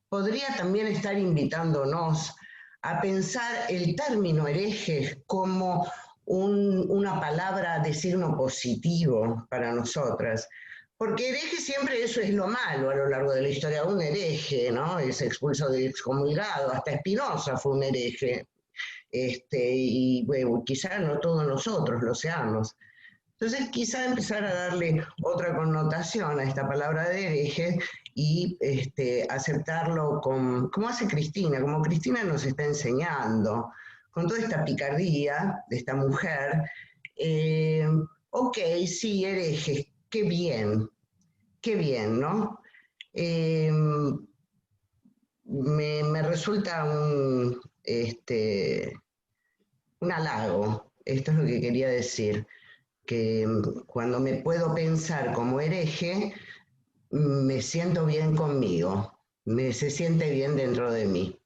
[SPEAKER 9] podría también estar invitándonos a pensar el término hereje como una palabra de signo positivo para nosotras? Porque hereje siempre eso es lo malo a lo largo de la historia. Un hereje, ¿no? Es expulso de excomulgado, hasta Spinoza fue un hereje. Y bueno, quizá no todos nosotros lo seamos. Entonces, quizá empezar a darle otra connotación a esta palabra de hereje y aceptarlo como hace Cristina, como Cristina nos está enseñando, con toda esta picardía de esta mujer. Ok, sí, hereje, qué bien, ¿no? Me resulta un halago, esto es lo que quería decir, que cuando me puedo pensar como hereje, me siento bien conmigo, se siente bien dentro de mí.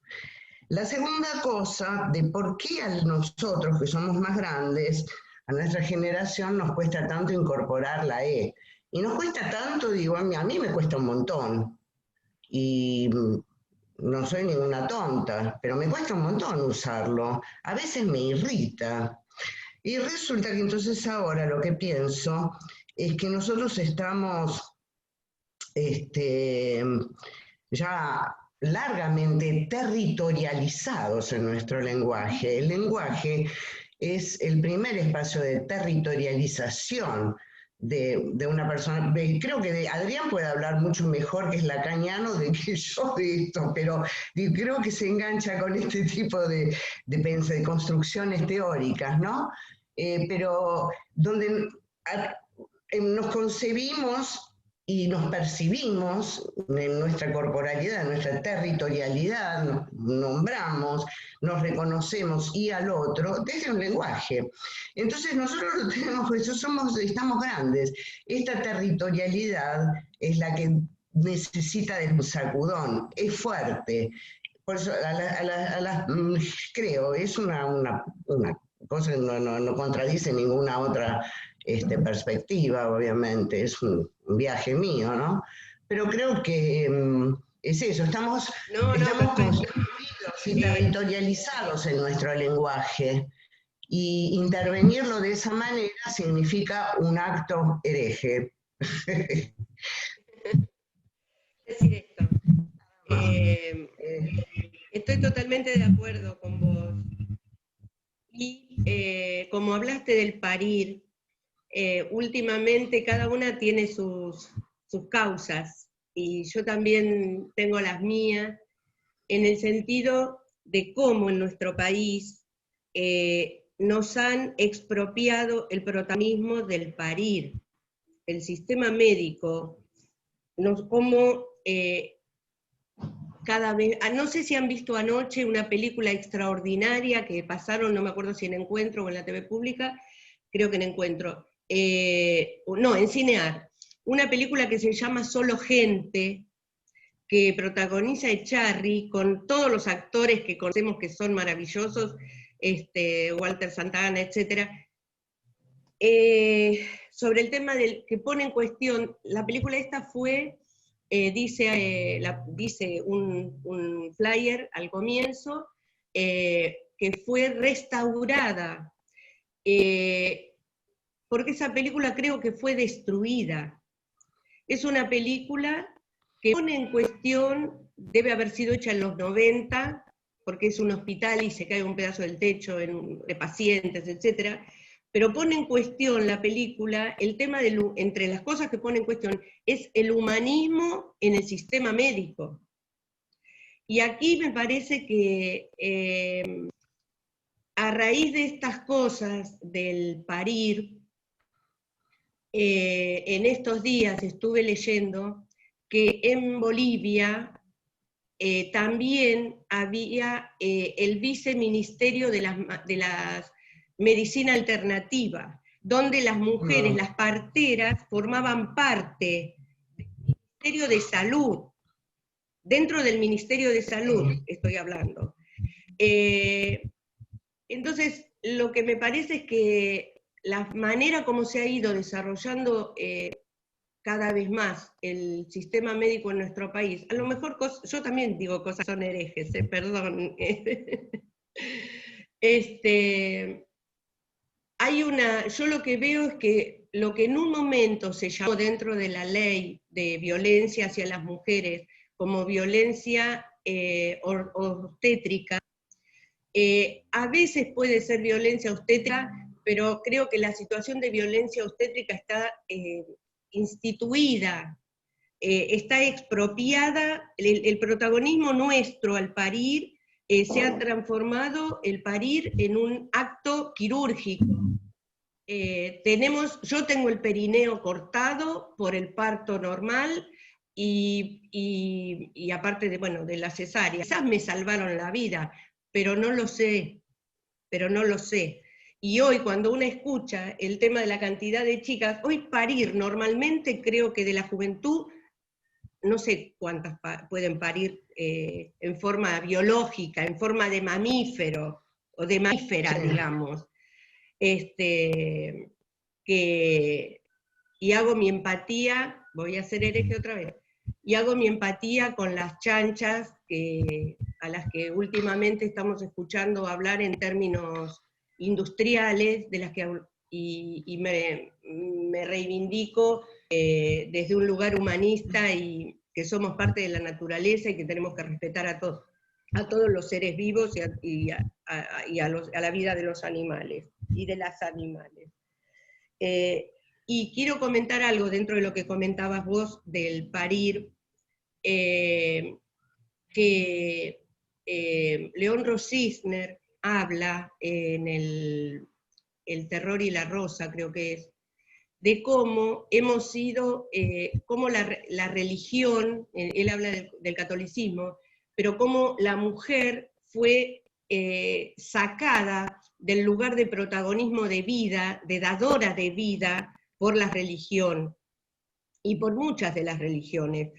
[SPEAKER 9] La segunda cosa de por qué a nosotros, que somos más grandes, a nuestra generación nos cuesta tanto incorporar la E. Y nos cuesta tanto, digo, a mí me cuesta un montón. Y no soy ninguna tonta, pero me cuesta un montón usarlo. A veces me irrita. Y resulta que entonces ahora lo que pienso es que nosotros estamos ya largamente territorializados en nuestro lenguaje. El lenguaje es el primer espacio de territorialización de una persona. Creo que Adrián puede hablar mucho mejor, que es lacaniano, de que yo de esto, pero creo que se engancha con este tipo de construcciones teóricas, ¿no? pero donde nos concebimos y nos percibimos en nuestra corporalidad, en nuestra territorialidad, nos nombramos, nos reconocemos y al otro desde un lenguaje. Entonces nosotros lo tenemos, eso estamos grandes. Esta territorialidad es la que necesita del sacudón, es fuerte. Por eso creo, es una cosa que no contradice ninguna otra perspectiva, obviamente, es un viaje mío, ¿no? Pero creo que es eso, estamos construidos y territorializados en nuestro lenguaje, y intervenirlo de esa manera significa un acto hereje.
[SPEAKER 1] Decir esto. Estoy totalmente de acuerdo con vos. Y como hablaste del parir, últimamente cada una tiene sus causas, y yo también tengo las mías, en el sentido de cómo en nuestro país nos han expropiado el protagonismo del parir. El sistema médico, como cada vez, no sé si han visto anoche una película extraordinaria que pasaron, no me acuerdo si en Encuentro o en la TV pública, creo que en Encuentro, no, en Cinear, una película que se llama Solo Gente, que protagoniza Echarri, con todos los actores que conocemos que son maravillosos, Walter Santana, etc. Sobre el tema del que pone en cuestión, la película esta fue, dice un flyer al comienzo, que fue restaurada, porque esa película creo que fue destruida. Es una película que pone en cuestión, debe haber sido hecha en los 90, porque es un hospital y se cae un pedazo del techo de pacientes, etc. Pero pone en cuestión la película, el tema entre las cosas que pone en cuestión, es el humanismo en el sistema médico. Y aquí me parece que a raíz de estas cosas del parir, en estos días estuve leyendo que en Bolivia también había el viceministerio de las medicina alternativa, donde las mujeres, las parteras, formaban parte del Ministerio de Salud, dentro del Ministerio de Salud estoy hablando. Entonces, lo que me parece es que la manera como se ha ido desarrollando cada vez más el sistema médico en nuestro país, a lo mejor yo también digo cosas son herejes, perdón. Yo lo que veo es que lo que en un momento se llamó dentro de la ley de violencia hacia las mujeres como violencia obstétrica, a veces puede ser violencia obstétrica, pero creo que la situación de violencia obstétrica está instituida, está expropiada, el protagonismo nuestro al parir se ha transformado el parir en un acto quirúrgico. Yo tengo el perineo cortado por el parto normal y aparte de la cesárea. Quizás me salvaron la vida, pero no lo sé, Y hoy cuando uno escucha el tema de la cantidad de chicas, hoy parir normalmente creo que de la juventud, no sé cuántas pueden parir en forma biológica, en forma de mamífero, o de mamífera, digamos. Y hago mi empatía, voy a hacer hereje otra vez, y hago mi empatía con las chanchas a las que últimamente estamos escuchando hablar en términos industriales, y me reivindico desde un lugar humanista, y que somos parte de la naturaleza y que tenemos que respetar a todos los seres vivos y a la vida de los animales y de las animales. Y quiero comentar algo dentro de lo que comentabas vos del parir, que León Rosisner habla en El terror y la rosa, creo que es, de cómo hemos sido, cómo la religión, él habla del catolicismo, pero cómo la mujer fue sacada del lugar de protagonismo de vida, de dadora de vida, por la religión, y por muchas de las religiones.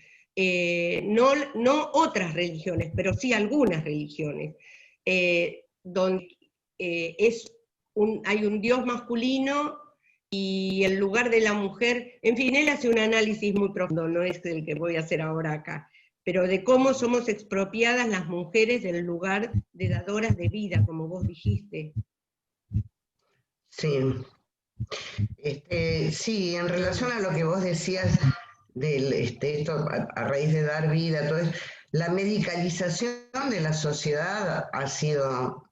[SPEAKER 1] No otras religiones, pero sí algunas religiones, donde hay un Dios masculino y el lugar de la mujer, en fin, él hace un análisis muy profundo, no es el que voy a hacer ahora acá, pero de cómo somos expropiadas las mujeres del lugar de dadoras de vida, como vos dijiste.
[SPEAKER 9] Sí. Sí, en relación a lo que vos decías esto a raíz de dar vida, todo eso, la medicalización de la sociedad ha sido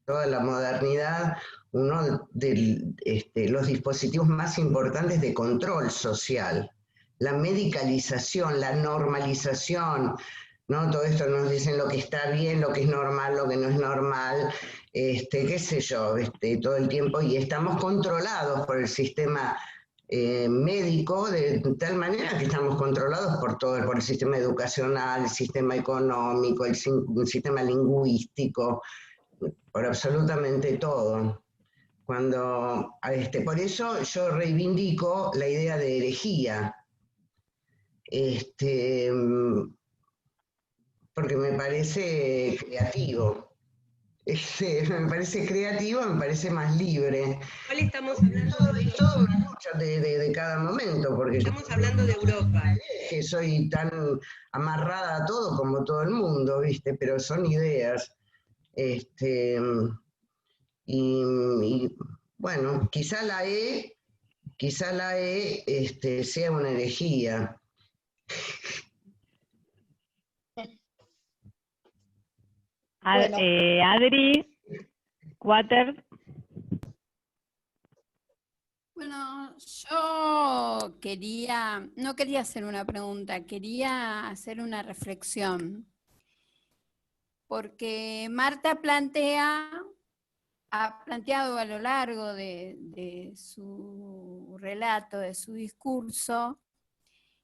[SPEAKER 9] toda la modernidad uno de los dispositivos más importantes de control social. La medicalización, la normalización, ¿no? Todo esto nos dicen lo que está bien, lo que es normal, lo que no es normal, qué sé yo, todo el tiempo, y estamos controlados por el sistema médico de tal manera que estamos controlados por el sistema educacional, el sistema económico, el sistema lingüístico, por absolutamente todo. Por eso yo reivindico la idea de herejía, porque me parece creativo. Me parece creativo, me parece más libre.
[SPEAKER 1] ¿Cuál estamos hablando?
[SPEAKER 9] Todo una lucha de cada momento, porque
[SPEAKER 1] estamos hablando de Europa.
[SPEAKER 9] Que soy tan amarrada a todo como todo el mundo, ¿viste? Pero son ideas. Y bueno, quizá la E sea una herejía.
[SPEAKER 2] Bueno.
[SPEAKER 3] Adri, Water.
[SPEAKER 7] Bueno, yo no quería hacer una pregunta, quería hacer una reflexión. Porque Marta ha planteado a lo largo de su relato, de su discurso,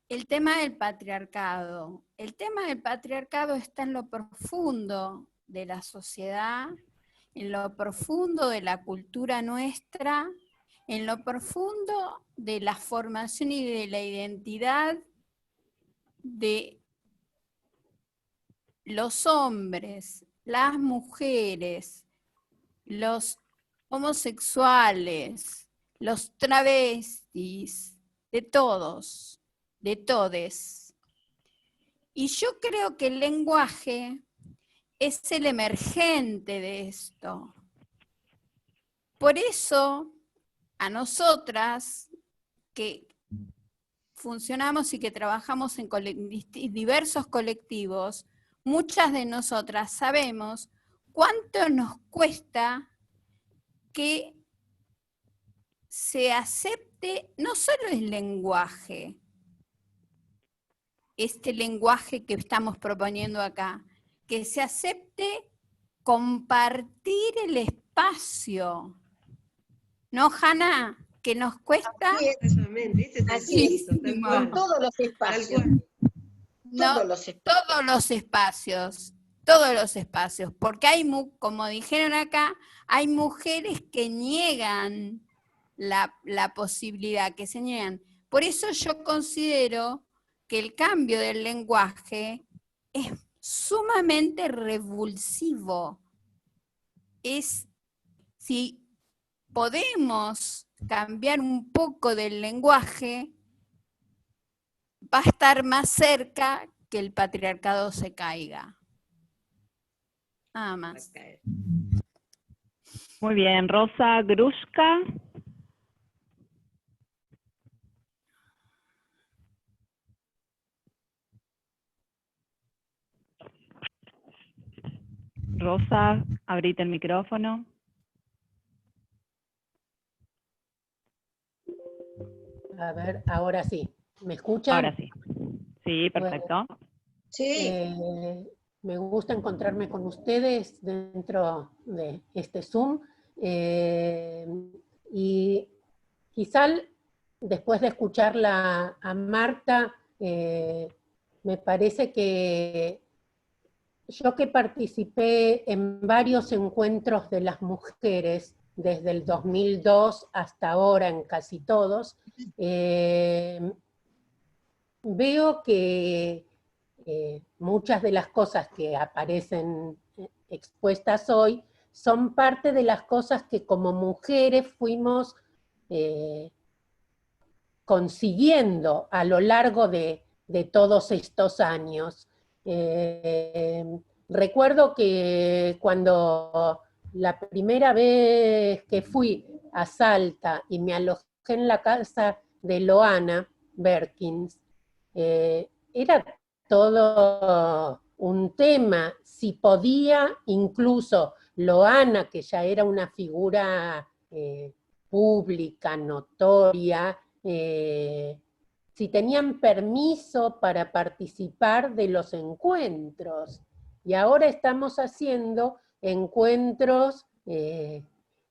[SPEAKER 7] el tema del patriarcado. El tema del patriarcado está en lo profundo de la sociedad, en lo profundo de la cultura nuestra, en lo profundo de la formación y de la identidad de los hombres, las mujeres, los homosexuales, los travestis, de todos, de todes. Y yo creo que el lenguaje es el emergente de esto. Por eso, a nosotras que funcionamos y que trabajamos en diversos colectivos, muchas de nosotras sabemos cuánto nos cuesta que se acepte no solo el lenguaje, este lenguaje que estamos proponiendo acá, que se acepte compartir el espacio. ¿No, Hanna? Que nos cuesta
[SPEAKER 2] muchísimo. En todos los espacios.
[SPEAKER 7] Todos los espacios, porque hay, como dijeron acá, hay mujeres que niegan la posibilidad, que se niegan. Por eso yo considero que el cambio del lenguaje es sumamente revulsivo. Si podemos cambiar un poco del lenguaje, va a estar más cerca que el patriarcado se caiga. Nada más.
[SPEAKER 3] Muy bien, Rosa Grushka. Rosa, abrite el micrófono.
[SPEAKER 10] A ver, ahora sí. ¿Me escuchan?
[SPEAKER 3] Ahora sí. Sí, perfecto.
[SPEAKER 10] Bueno, sí. Me gusta encontrarme con ustedes dentro de este Zoom Y quizá después de escucharla a Marta, me parece que yo que participé en varios encuentros de las mujeres, desde el 2002 hasta ahora en casi todos, veo que muchas de las cosas que aparecen expuestas hoy son parte de las cosas que como mujeres fuimos consiguiendo a lo largo de todos estos años. Recuerdo que cuando la primera vez que fui a Salta y me alojé en la casa de Loana Berkins, era todo un tema, si podía incluso Loana, que ya era una figura pública, notoria, si tenían permiso para participar de los encuentros. Y ahora estamos haciendo encuentros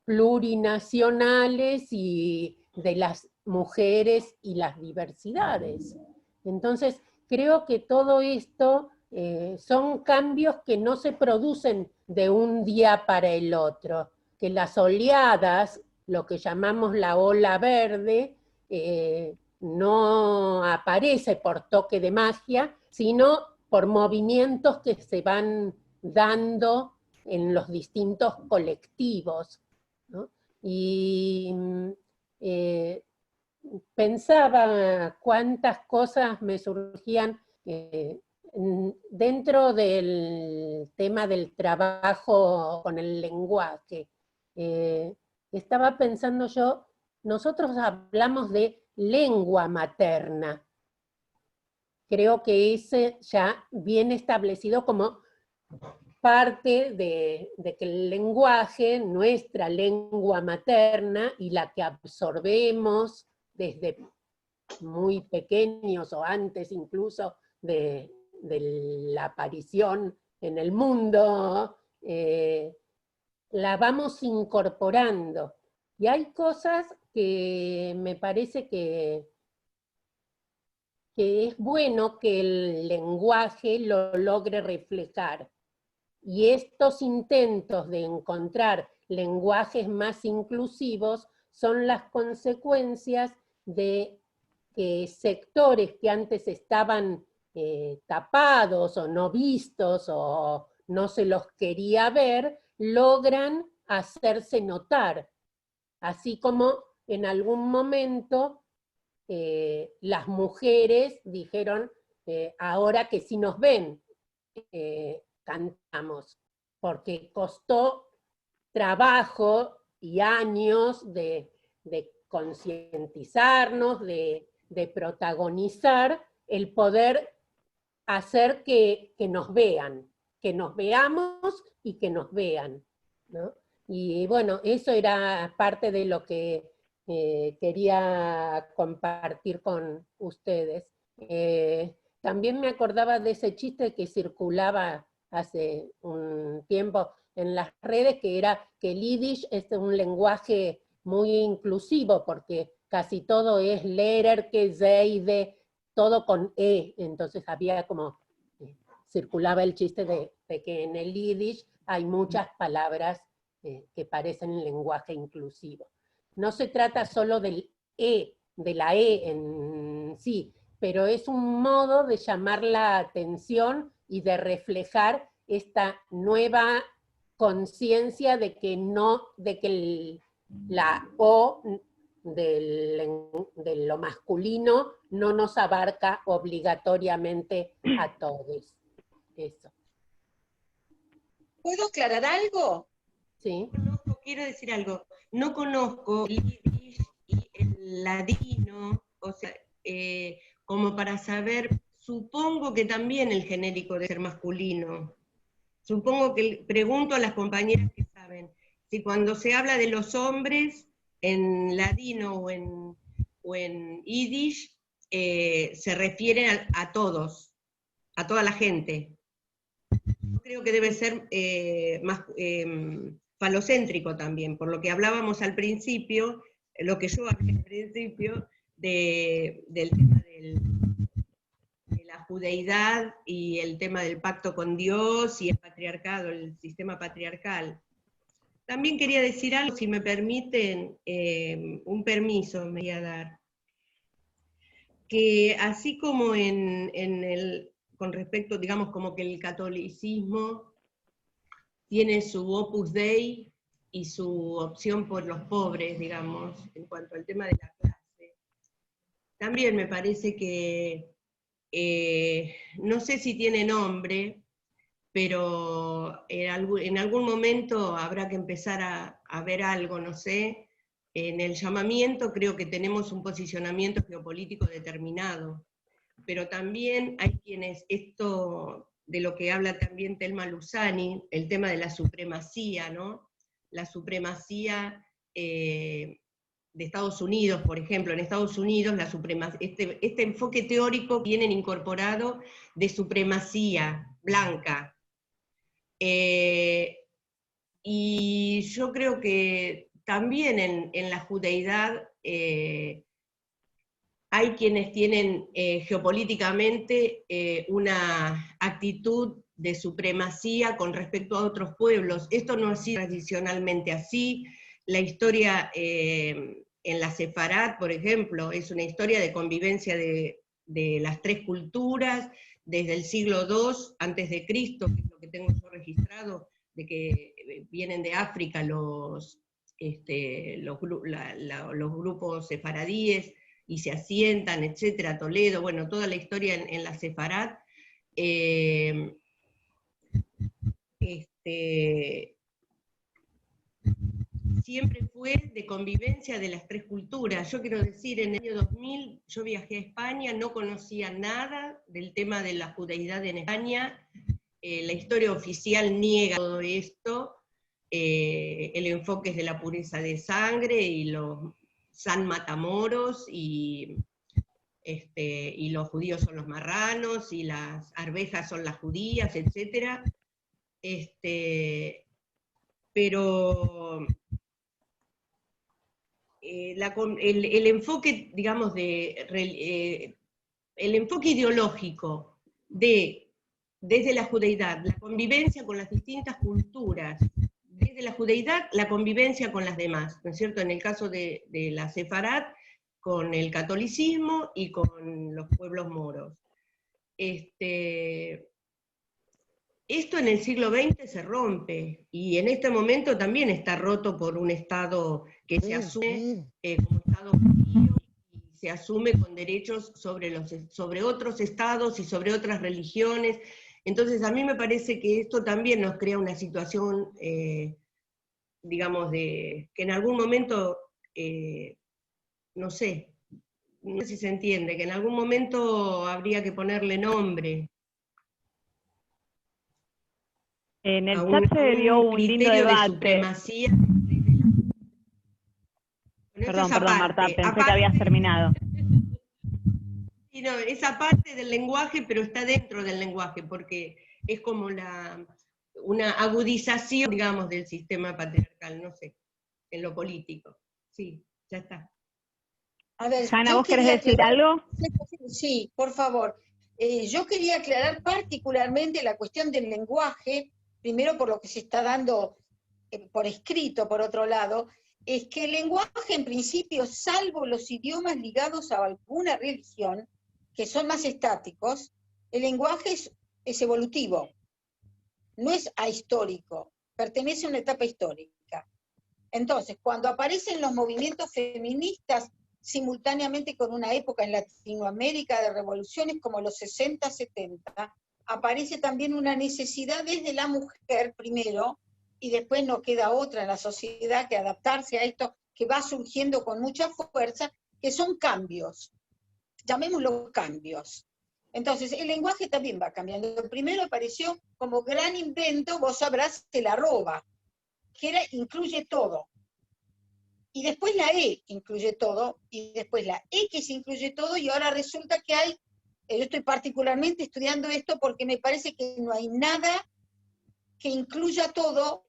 [SPEAKER 10] plurinacionales y de las mujeres y las diversidades. Entonces, creo que todo esto son cambios que no se producen de un día para el otro, que las oleadas, lo que llamamos la ola verde, no aparece por toque de magia, sino por movimientos que se van dando en los distintos colectivos, ¿no? Y pensaba cuántas cosas me surgían dentro del tema del trabajo con el lenguaje. Estaba pensando yo, nosotros hablamos de lengua materna. Creo que ese ya viene establecido como parte de que el lenguaje, nuestra lengua materna y la que absorbemos desde muy pequeños o antes incluso de la aparición en el mundo, la vamos incorporando. Y hay cosas que me parece que es bueno que el lenguaje lo logre reflejar. Y estos intentos de encontrar lenguajes más inclusivos son las consecuencias de que sectores que antes estaban tapados o no vistos o no se los quería ver, logran hacerse notar. Así como en algún momento las mujeres dijeron, ahora que sí nos ven, cantamos, porque costó trabajo y años de concientizarnos, de protagonizar el poder hacer que nos vean, que nos veamos y que nos vean, ¿no? Y bueno, eso era parte de lo que quería compartir con ustedes. También me acordaba de ese chiste que circulaba hace un tiempo en las redes, que era que el yiddish es un lenguaje muy inclusivo, porque casi todo es leer, que zeide, todo con e, entonces había como, circulaba el chiste de que en el yiddish hay muchas palabras que parecen un lenguaje inclusivo. No se trata solo del e, de la e en sí, pero es un modo de llamar la atención y de reflejar esta nueva conciencia de que no, de que la o de lo masculino no nos abarca obligatoriamente a todos. Eso.
[SPEAKER 2] ¿Puedo aclarar algo?
[SPEAKER 10] Sí.
[SPEAKER 1] Quiero decir algo. No conozco el yiddish y el ladino, o sea, como para saber, supongo que también el genérico debe ser masculino. Supongo que, pregunto a las compañeras que saben, si cuando se habla de los hombres en ladino o en yiddish, se refieren a todos, a toda la gente. Yo creo que debe ser falocéntrico también, por lo que hablábamos al principio, lo que yo hablé al principio, del tema de la judeidad y el tema del pacto con Dios y el patriarcado, el sistema patriarcal. También quería decir algo, si me permiten, un permiso me voy a dar, que así como con respecto, digamos, como que el catolicismo tiene su Opus Dei y su opción por los pobres, digamos, en cuanto al tema de la clase, también me parece que, no sé si tiene nombre, pero en algún momento habrá que empezar a ver algo, no sé. En el llamamiento creo que tenemos un posicionamiento geopolítico determinado, pero también hay quienes, esto de lo que habla también Thelma Luzzani, el tema de la supremacía, ¿no? La supremacía de Estados Unidos, por ejemplo. En Estados Unidos este enfoque teórico tienen incorporado de supremacía blanca. Y yo creo que también en la judeidad hay quienes tienen geopolíticamente una actitud de supremacía con respecto a otros pueblos. Esto no ha sido tradicionalmente así. La historia en la Sefarad, por ejemplo, es una historia de convivencia de las tres culturas, desde el siglo II antes de Cristo, que es lo que tengo yo registrado, de que vienen de África los grupos sefaradíes, y se asientan, etcétera, Toledo, bueno, toda la historia en la Sefarad, siempre fue de convivencia de las tres culturas. Yo quiero decir, en el año 2000 yo viajé a España, no conocía nada del tema de la judeidad en España, la historia oficial niega todo esto, el enfoque es de la pureza de sangre y los San Matamoros, y los judíos son los marranos, y las arvejas son las judías, etc. Pero el enfoque, digamos, el enfoque ideológico desde la judeidad, la convivencia con las distintas culturas, desde la judeidad, la convivencia con las demás, ¿no es cierto? En el caso de la Sefarad, con el catolicismo y con los pueblos moros. Esto en el siglo XX se rompe, y en este momento también está roto por un Estado que se asume como Estado judío, y se asume con derechos sobre otros estados y sobre otras religiones. Entonces a mí me parece que esto también nos crea una situación, digamos, que en algún momento, no sé si se entiende, que en algún momento habría que ponerle nombre.
[SPEAKER 3] En el chat se dio un lindo debate. Perdón, Marta, pensé que habías terminado.
[SPEAKER 1] Sí, no, esa parte del lenguaje, pero está dentro del lenguaje, porque es como una agudización, digamos, del sistema patriarcal, no sé, en lo político. Sí, ya está.
[SPEAKER 2] A ver,
[SPEAKER 3] Hanna, ¿vos querés decir algo?
[SPEAKER 2] Sí, por favor. Yo quería aclarar particularmente la cuestión del lenguaje, primero por lo que se está dando por escrito, por otro lado, es que el lenguaje en principio, salvo los idiomas ligados a alguna religión, que son más estáticos, el lenguaje es evolutivo, no es ahistórico, pertenece a una etapa histórica. Entonces, cuando aparecen los movimientos feministas simultáneamente con una época en Latinoamérica de revoluciones como los 60, 70, aparece también una necesidad desde la mujer primero, y después no queda otra en la sociedad que adaptarse a esto que va surgiendo con mucha fuerza, que son cambios, llamémoslo cambios. Entonces, el lenguaje también va cambiando. Primero apareció como gran invento, vos sabrás, el arroba, que incluye todo. Y después la E incluye todo, y después la X incluye todo, y ahora resulta que hay, yo estoy particularmente estudiando esto porque me parece que no hay nada que incluya todo,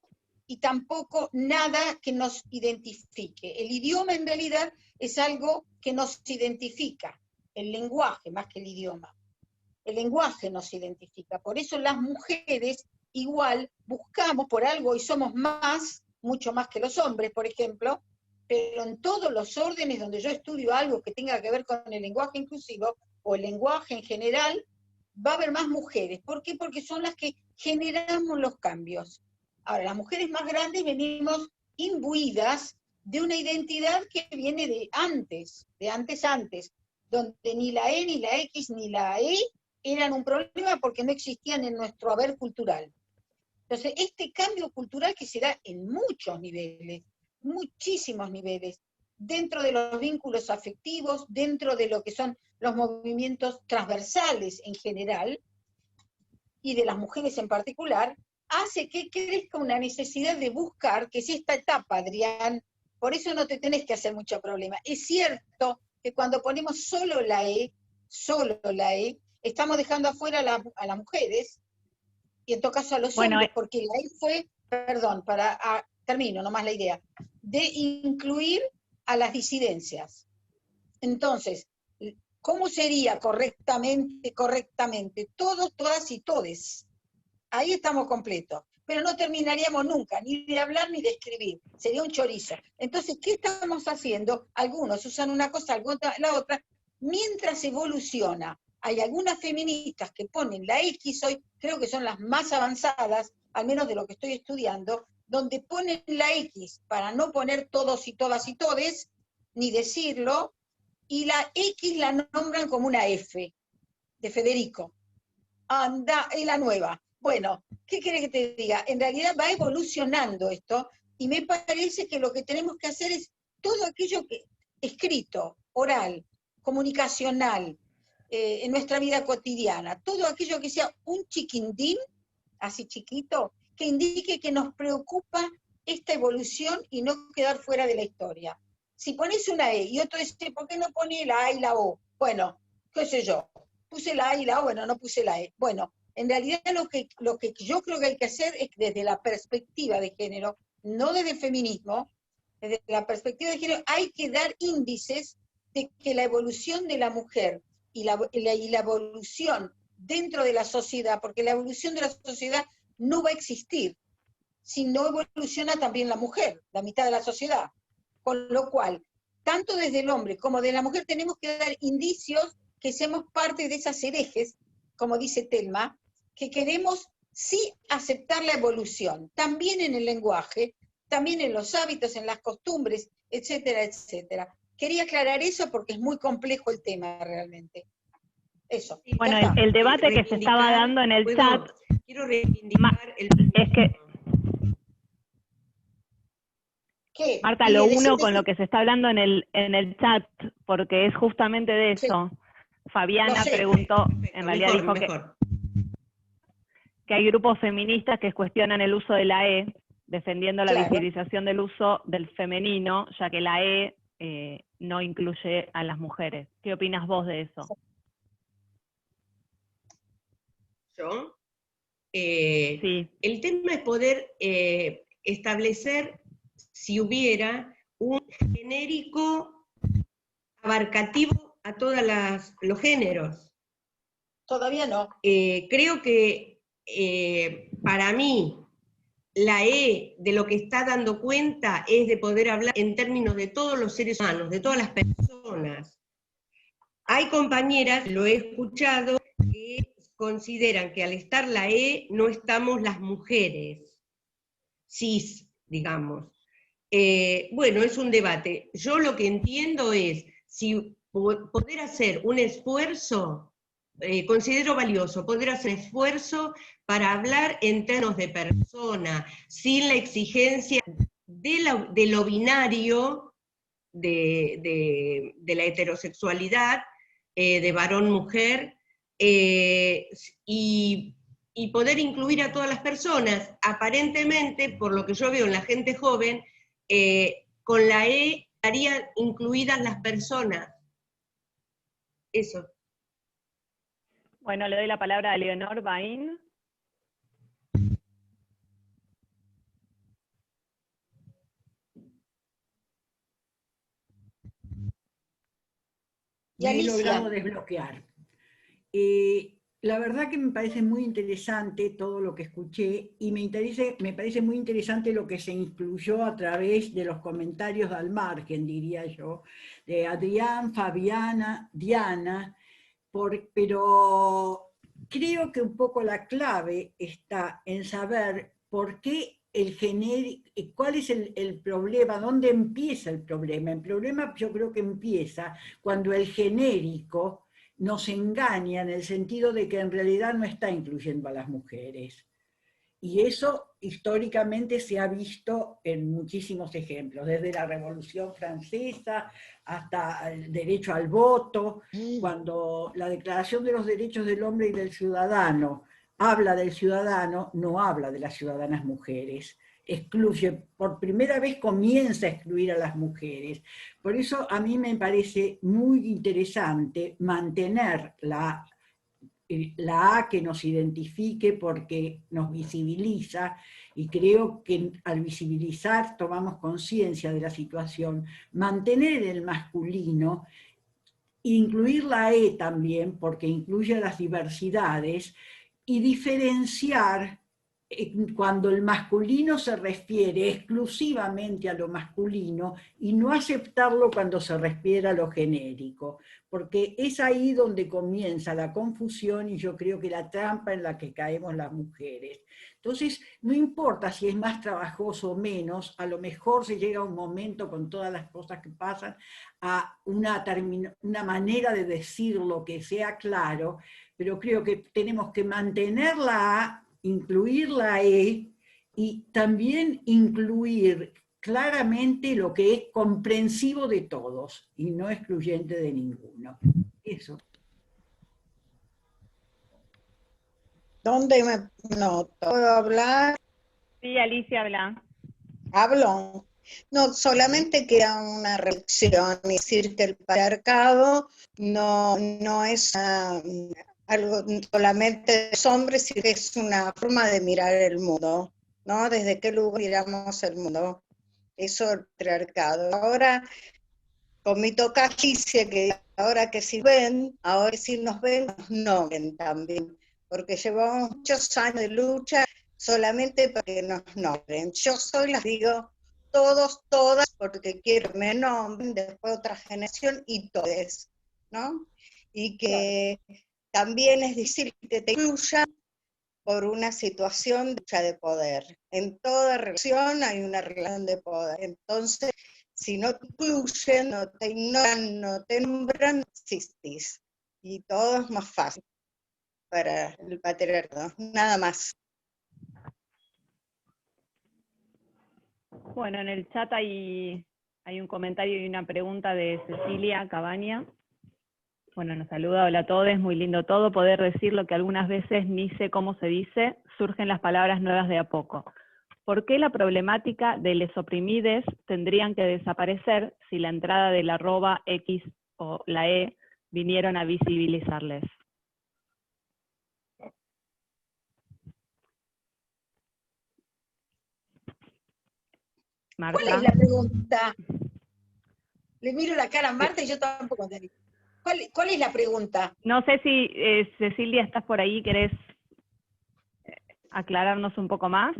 [SPEAKER 2] y tampoco nada que nos identifique. El idioma en realidad es algo que nos identifica, el lenguaje más que el idioma. El lenguaje nos identifica. Por eso las mujeres igual buscamos por algo y somos más, mucho más que los hombres, por ejemplo, pero en todos los órdenes donde yo estudio algo que tenga que ver con el lenguaje inclusivo o el lenguaje en general, va a haber más mujeres. ¿Por qué? Porque son las que generamos los cambios. Ahora, las mujeres más grandes venimos imbuidas de una identidad que viene de antes, donde ni la E, ni la X, ni la E eran un problema porque no existían en nuestro haber cultural. Entonces, este cambio cultural que se da en muchos niveles, muchísimos niveles, dentro de los vínculos afectivos, dentro de lo que son los movimientos transversales en general, y de las mujeres en particular, hace que crezca una necesidad de buscar, que es esta etapa, Adrián, por eso no te tenés que hacer mucho problema. Es cierto que cuando ponemos solo la E, estamos dejando afuera a las mujeres, y en todo caso a los hombres, porque la E fue, perdón, termino nomás la idea, de incluir a las disidencias. Entonces, ¿cómo sería correctamente? Todos, todas y todes. Ahí estamos completos. Pero no terminaríamos nunca, ni de hablar ni de escribir. Sería un chorizo. Entonces, ¿qué estamos haciendo? Algunos usan una cosa, algunos la otra, mientras evoluciona. Hay algunas feministas que ponen la X hoy, creo que son las más avanzadas, al menos de lo que estoy estudiando, donde ponen la X para no poner todos y todas y todes, ni decirlo, y la X la nombran como una F, de Federico. Anda, es la nueva. Bueno, ¿qué querés que te diga? En realidad va evolucionando esto, y me parece que lo que tenemos que hacer es todo aquello que escrito, oral, comunicacional, en nuestra vida cotidiana, todo aquello que sea un chiquindín, así chiquito, que indique que nos preocupa esta evolución y no quedar fuera de la historia. Si pones una E y otro dice, ¿por qué no pone la A y la O? Bueno, qué sé yo, puse la A y la O, bueno, no puse la E. Bueno, en realidad lo que yo creo que hay que hacer es desde la perspectiva de género, no desde el feminismo, desde la perspectiva de género hay que dar índices de que la evolución de la mujer y la evolución dentro de la sociedad, porque la evolución de la sociedad no va a existir si no evoluciona también la mujer, la mitad de la sociedad. Con lo cual, tanto desde el hombre como de la mujer tenemos que dar indicios que seamos parte de esas herejes, como dice Telma, que queremos sí aceptar la evolución, también en el lenguaje, también en los hábitos, en las costumbres, etcétera, etcétera. Quería aclarar eso porque es muy complejo el tema realmente. Eso.
[SPEAKER 3] Bueno, el debate que se estaba dando en el chat...
[SPEAKER 1] Quiero reivindicar el...
[SPEAKER 3] Es que...
[SPEAKER 2] ¿Qué?
[SPEAKER 3] Marta, lo uno con lo que se está hablando en el chat, porque es justamente de eso. Sí. Fabiana preguntó, en realidad dijo que hay grupos feministas que cuestionan el uso de la E, defendiendo la visibilización del uso del femenino, ya que la E no incluye a las mujeres. ¿Qué opinas vos de eso?
[SPEAKER 1] ¿Yo? Sí. El tema es poder establecer si hubiera un genérico abarcativo a todos los géneros.
[SPEAKER 2] Todavía no.
[SPEAKER 1] Creo que para mí la E de lo que está dando cuenta es de poder hablar en términos de todos los seres humanos, de todas las personas. Hay compañeras, lo he escuchado, que consideran que al estar la E no estamos las mujeres, cis, digamos. Bueno, es un debate. Yo lo que entiendo es, si poder hacer un esfuerzo, considero valioso, poder hacer esfuerzo para hablar en términos de persona, sin la exigencia de lo binario, de la heterosexualidad, de varón-mujer, y poder incluir a todas las personas. Aparentemente, por lo que yo veo en la gente joven, con la E estarían incluidas las personas. Eso.
[SPEAKER 3] Bueno, le doy la palabra a Leonor Bain.
[SPEAKER 2] Y
[SPEAKER 11] me he
[SPEAKER 2] Alicia.
[SPEAKER 11] logrado desbloquear. La verdad que me parece muy interesante todo lo que escuché y me parece muy interesante lo que se incluyó a través de los comentarios al margen, diría yo, de Adrián, Fabiana, Diana, pero creo que un poco la clave está en saber por qué cuál es el problema, dónde empieza el problema. El problema yo creo que empieza cuando el genérico nos engaña en el sentido de que en realidad no está incluyendo a las mujeres. Y eso históricamente se ha visto en muchísimos ejemplos, desde la Revolución Francesa hasta el derecho al voto, cuando la Declaración de los Derechos del Hombre y del Ciudadano habla del ciudadano, no habla de las ciudadanas mujeres. Excluye, por primera vez comienza a excluir a las mujeres. Por eso a mí me parece muy interesante mantener la A que nos identifique porque nos visibiliza, y creo que al visibilizar tomamos conciencia de la situación, mantener el masculino, incluir la E también porque incluye las diversidades, y diferenciar cuando el masculino se refiere exclusivamente a lo masculino y no aceptarlo cuando se refiere a lo genérico, porque es ahí donde comienza la confusión y yo creo que la trampa en la que caemos las mujeres. Entonces, no importa si es más trabajoso o menos, a lo mejor se llega a un momento con todas las cosas que pasan a una manera de decirlo que sea claro, pero creo que tenemos que mantener la A, incluir la E y también incluir claramente lo que es comprensivo de todos y no excluyente de ninguno. Eso.
[SPEAKER 5] ¿Dónde no puedo hablar?
[SPEAKER 3] Sí, Alicia, habla.
[SPEAKER 5] Hablo. No, solamente queda una reflexión, decir que el patriarcado no es algo solamente de los hombres, sino que es una forma de mirar el mundo, ¿no? Desde qué lugar miramos el mundo. Eso es el patriarcado. Ahora, con mi toca Alicia, que ahora que si ven, ahora que si nos ven, no ven también, porque llevamos muchos años de lucha solamente para que nos nombren. Yo soy, las digo, todos, todas, porque quiero que me nombren, después otra generación y todes, ¿no? Y que también es decir que te incluyan por una situación de lucha de poder. En toda relación hay una relación de poder. Entonces, si no te incluyen, no te ignoran, no te nombran, existís. Y todo es más fácil para el patriarcado. Nada más.
[SPEAKER 3] Bueno, en el chat hay un comentario y una pregunta de Cecilia Cabaña. Bueno, nos saluda, hola a todos, muy lindo todo, poder decir lo que algunas veces ni sé cómo se dice, surgen las palabras nuevas de a poco. ¿Por qué la problemática de les oprimides tendrían que desaparecer si la entrada del arroba X o la E vinieron a visibilizarles?
[SPEAKER 2] ¿Cuál es la pregunta? Le miro la cara a Marta y yo tampoco entendí. ¿Cuál es la pregunta?
[SPEAKER 3] No sé si, Cecilia, estás por ahí, ¿querés aclararnos un poco más?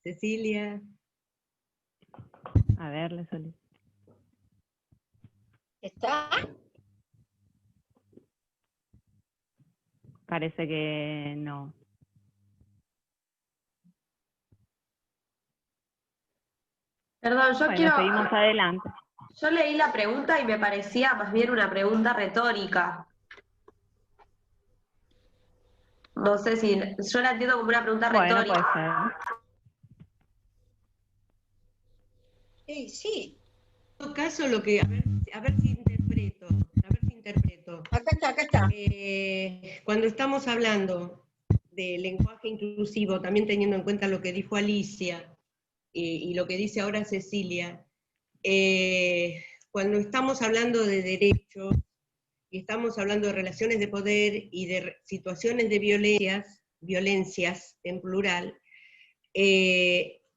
[SPEAKER 1] Cecilia.
[SPEAKER 3] A ver, le solicito.
[SPEAKER 2] ¿Está?
[SPEAKER 3] Parece que no.
[SPEAKER 12] Perdón, yo
[SPEAKER 3] Bueno, seguimos adelante.
[SPEAKER 12] Yo leí la pregunta y me parecía más bien una pregunta retórica. No sé si, yo la entiendo como una pregunta retórica.
[SPEAKER 3] Bueno, puede ser.
[SPEAKER 2] Sí.
[SPEAKER 1] En todo caso, lo que, a ver si interpreto.
[SPEAKER 2] Acá está.
[SPEAKER 1] Cuando estamos hablando de lenguaje inclusivo, también teniendo en cuenta lo que dijo Alicia y lo que dice ahora Cecilia, cuando estamos hablando de derechos y estamos hablando de relaciones de poder y de situaciones de violencias en plural,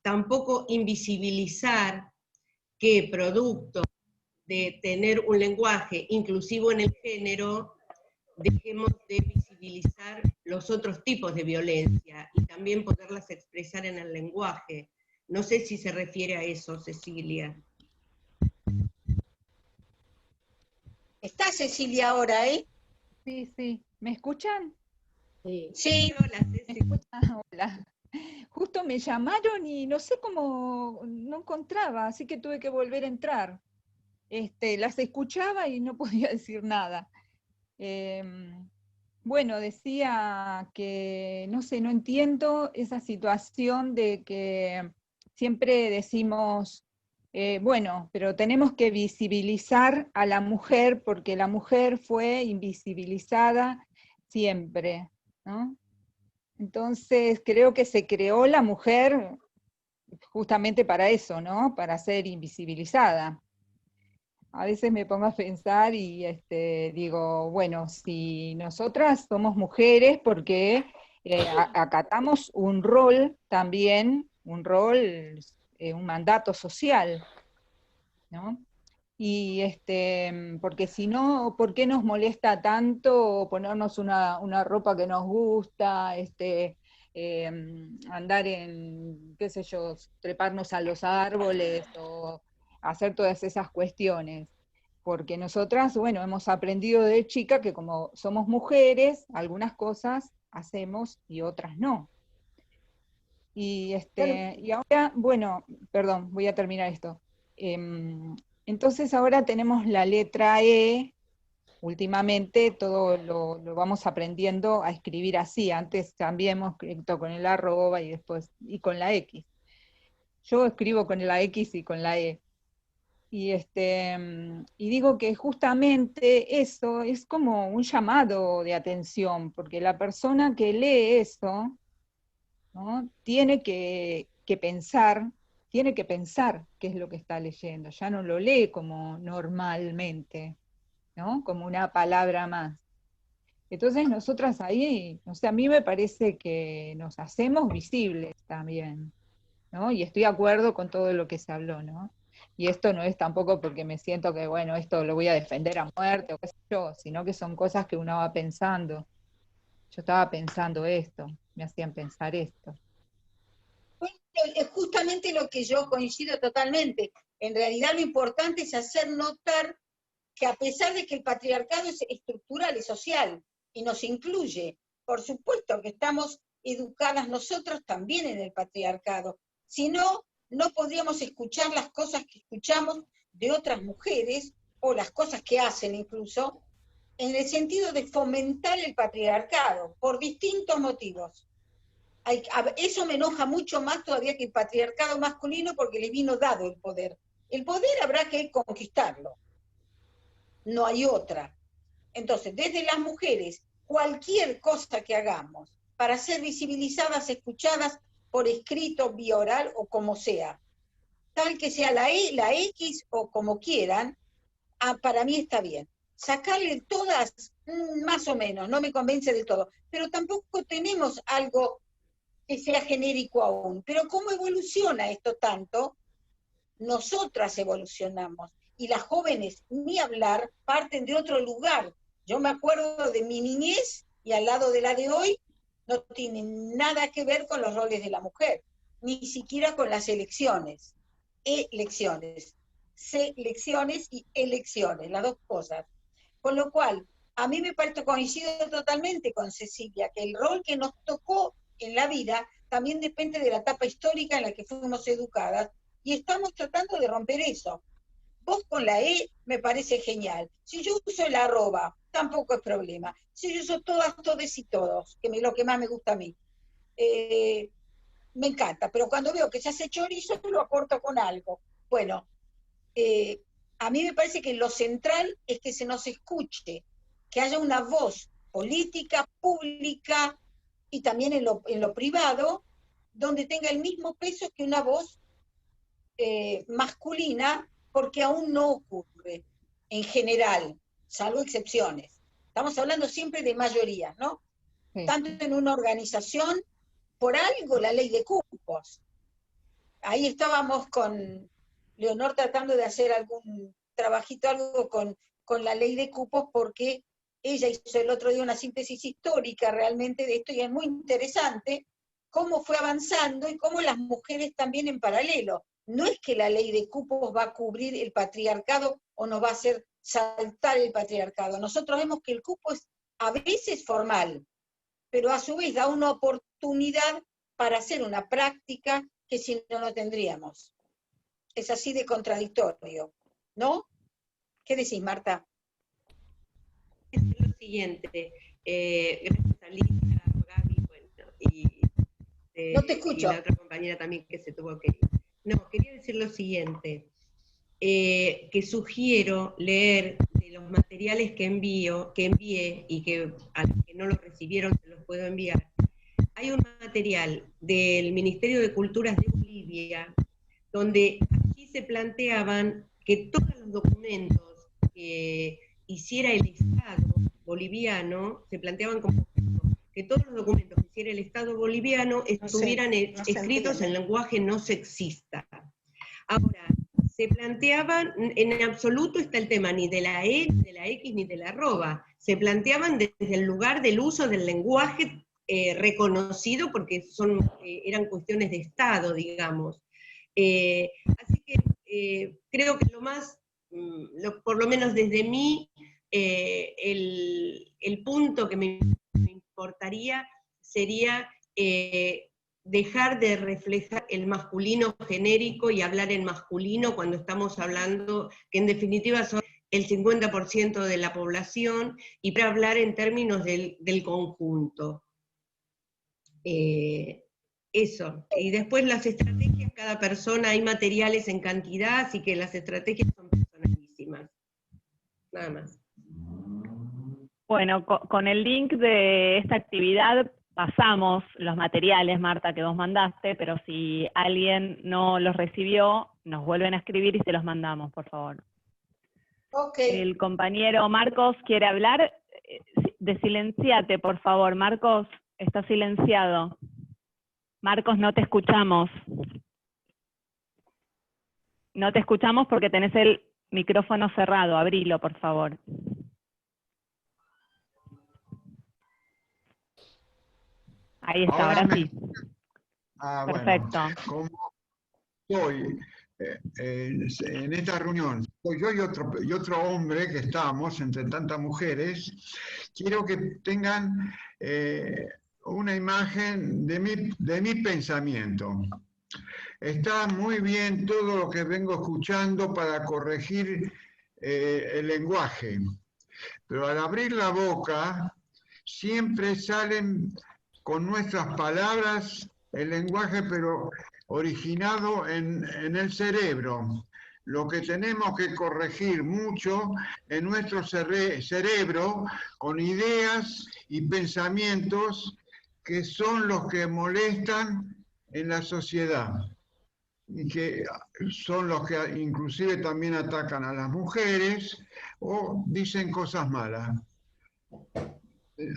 [SPEAKER 1] tampoco invisibilizar que producto de tener un lenguaje inclusivo en el género, dejemos de visibilizar los otros tipos de violencia y también poderlas expresar en el lenguaje. No sé si se refiere a eso, Cecilia.
[SPEAKER 2] Está Cecilia ahora, ¿eh?
[SPEAKER 13] Sí, sí. ¿Me escuchan?
[SPEAKER 2] Sí.
[SPEAKER 1] Hola, Ceci.
[SPEAKER 13] Hola. Justo me llamaron y no sé cómo, no encontraba, así que tuve que volver a entrar. Las escuchaba y no podía decir nada. Bueno, decía que, no sé, no entiendo esa situación de que siempre decimos, bueno, pero tenemos que visibilizar a la mujer porque la mujer fue invisibilizada siempre, ¿no? Entonces creo que se creó la mujer justamente para eso, ¿no? Para ser invisibilizada. A veces me pongo a pensar y digo, bueno, si nosotras somos mujeres porque acatamos un rol también, un rol, un mandato social, ¿no? Y porque si no, ¿por qué nos molesta tanto ponernos una ropa que nos gusta, andar en, qué sé yo, treparnos a los árboles o hacer todas esas cuestiones? Porque nosotras, bueno, hemos aprendido de chica que como somos mujeres, algunas cosas hacemos y otras no. Y ahora, bueno, perdón, voy a terminar esto. Entonces ahora tenemos la letra E, últimamente todo lo vamos aprendiendo a escribir así, antes también hemos escrito con el arroba y después, y con la X. Yo escribo con la X y con la E. Y digo que justamente eso es como un llamado de atención, porque la persona que lee eso, ¿no? Tiene que pensar qué es lo que está leyendo, ya no lo lee como normalmente, ¿no? Como una palabra más. Entonces nosotras ahí, o sea, a mí me parece que nos hacemos visibles también, ¿no? Y estoy de acuerdo con todo lo que se habló, ¿no? Y esto no es tampoco porque me siento que, bueno, esto lo voy a defender a muerte o qué sé yo, sino que son cosas que uno va pensando. Yo estaba pensando esto, me hacían pensar esto.
[SPEAKER 2] Bueno, es justamente lo que yo coincido totalmente. En realidad lo importante es hacer notar que a pesar de que el patriarcado es estructural, es social y nos incluye, por supuesto que estamos educadas nosotros también en el patriarcado. Si no, no podríamos escuchar las cosas que escuchamos de otras mujeres o las cosas que hacen incluso, en el sentido de fomentar el patriarcado por distintos motivos. Eso me enoja mucho más todavía que el patriarcado masculino porque le vino dado el poder. El poder habrá que conquistarlo. No hay otra. Entonces, desde las mujeres, cualquier cosa que hagamos para ser visibilizadas, escuchadas por escrito, vía oral o como sea, tal que sea la E, la X o como quieran, para mí está bien. Sacarle todas, más o menos, no me convence del todo, pero tampoco tenemos algo que sea genérico aún. Pero ¿cómo evoluciona esto tanto? Nosotras evolucionamos. Y las jóvenes, ni hablar, parten de otro lugar. Yo me acuerdo de mi niñez y al lado de la de hoy, no tiene nada que ver con los roles de la mujer, ni siquiera con las elecciones. Elecciones. Selecciones y elecciones, las dos cosas. Con lo cual, a mí me parece, coincido totalmente con Cecilia, que el rol que nos tocó en la vida también depende de la etapa histórica en la que fuimos educadas, y estamos tratando de romper eso. Vos con la E me parece genial. Si yo uso el arroba, tampoco es problema. Si yo uso todas, todes y todos, que es lo que más me gusta a mí, me encanta. Pero cuando veo que se hace chorizo, lo acorto con algo. Bueno, a mí me parece que lo central es que se nos escuche, que haya una voz política, pública y también en lo privado, donde tenga el mismo peso que una voz masculina, porque aún no ocurre en general, salvo excepciones. Estamos hablando siempre de mayorías, ¿no? Sí. Tanto en una organización, por algo la ley de cupos. Ahí estábamos con Leonor tratando de hacer algún trabajito, algo con la ley de cupos, porque ella hizo el otro día una síntesis histórica realmente de esto, y es muy interesante cómo fue avanzando y cómo las mujeres también en paralelo. No es que la ley de cupos va a cubrir el patriarcado o nos va a hacer saltar el patriarcado. Nosotros vemos que el cupo es a veces formal, pero a su vez da una oportunidad para hacer una práctica que si no, no tendríamos. Es así de contradictorio, ¿no? ¿Qué decís, Marta?
[SPEAKER 1] Es lo siguiente, gracias a Lisa, Gaby, bueno,
[SPEAKER 2] no te escucho.
[SPEAKER 1] Y la otra compañera también que se tuvo que ir. No, quería decir lo siguiente, que sugiero leer de los materiales que envié y que a los que no los recibieron se los puedo enviar. Hay un material del Ministerio de Culturas de Bolivia, donde allí se planteaban que todos los documentos que hiciera el Estado boliviano, se planteaban como que todos los documentos que hiciera el Estado boliviano estuvieran escritos en lenguaje no sexista. Ahora, se planteaban, en absoluto está el tema ni de la E, ni de la X, ni de la arroba, se planteaban desde el lugar del uso del lenguaje reconocido, porque eran cuestiones de Estado, digamos. Así que creo que lo más, por lo menos desde mí, el punto que me importaría sería dejar de reflejar el masculino genérico y hablar en masculino cuando estamos hablando, que en definitiva son el 50% de la población, y para hablar en términos del conjunto. Eso. Y después las estrategias, cada persona, hay materiales en cantidad, así que las estrategias son personalísimas. Nada más.
[SPEAKER 3] Bueno, con el link de esta actividad pasamos los materiales, Marta, que vos mandaste, pero si alguien no los recibió, nos vuelven a escribir y se los mandamos, por favor.
[SPEAKER 2] Okay.
[SPEAKER 3] El compañero Marcos quiere hablar. Desilenciate, por favor. Marcos, está silenciado. Marcos, no te escuchamos. No te escuchamos porque tenés el micrófono cerrado. Abrilo, por favor. Ahí está, ahora sí. Perfecto.
[SPEAKER 14] Bueno, como estoy en esta reunión, soy yo y otro hombre que estamos entre tantas mujeres, quiero que tengan una imagen de mi pensamiento. Está muy bien todo lo que vengo escuchando para corregir el lenguaje, pero al abrir la boca siempre salen con nuestras palabras el lenguaje, pero originado en el cerebro. Lo que tenemos que corregir mucho en nuestro cerebro con ideas y pensamientos que son los que molestan en la sociedad y que son los que inclusive también atacan a las mujeres o dicen cosas malas.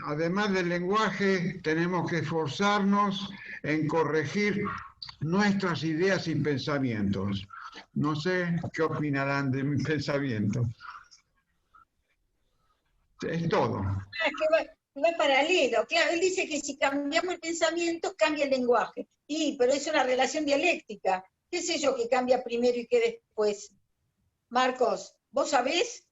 [SPEAKER 14] Además del lenguaje, tenemos que esforzarnos en corregir nuestras ideas y pensamientos. No sé qué opinarán de mi pensamiento. Es todo.
[SPEAKER 2] Es que va paralelo, claro. Él dice que si cambiamos el pensamiento, cambia el lenguaje. Pero es una relación dialéctica. ¿Qué sé yo que cambia primero y qué después? Marcos, ¿vos sabés?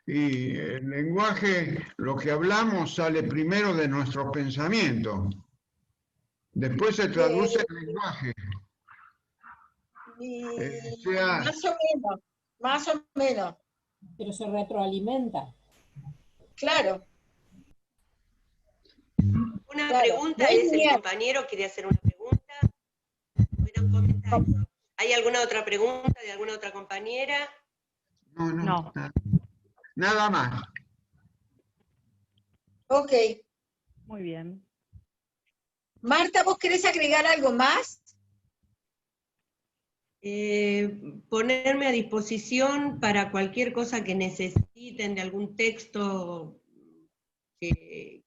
[SPEAKER 14] Y el lenguaje, lo que hablamos, sale primero de nuestros pensamientos. Después se traduce en lenguaje.
[SPEAKER 2] Más o menos.
[SPEAKER 6] Pero se retroalimenta.
[SPEAKER 2] Claro.
[SPEAKER 1] Una pregunta, ¿es el compañero quiere hacer una pregunta? Un comentario. ¿Hay alguna otra pregunta de alguna otra compañera?
[SPEAKER 14] No. Nada más.
[SPEAKER 2] Ok.
[SPEAKER 3] Muy bien.
[SPEAKER 2] Marta, ¿vos querés agregar algo más?
[SPEAKER 1] Ponerme a disposición para cualquier cosa que necesiten de algún texto que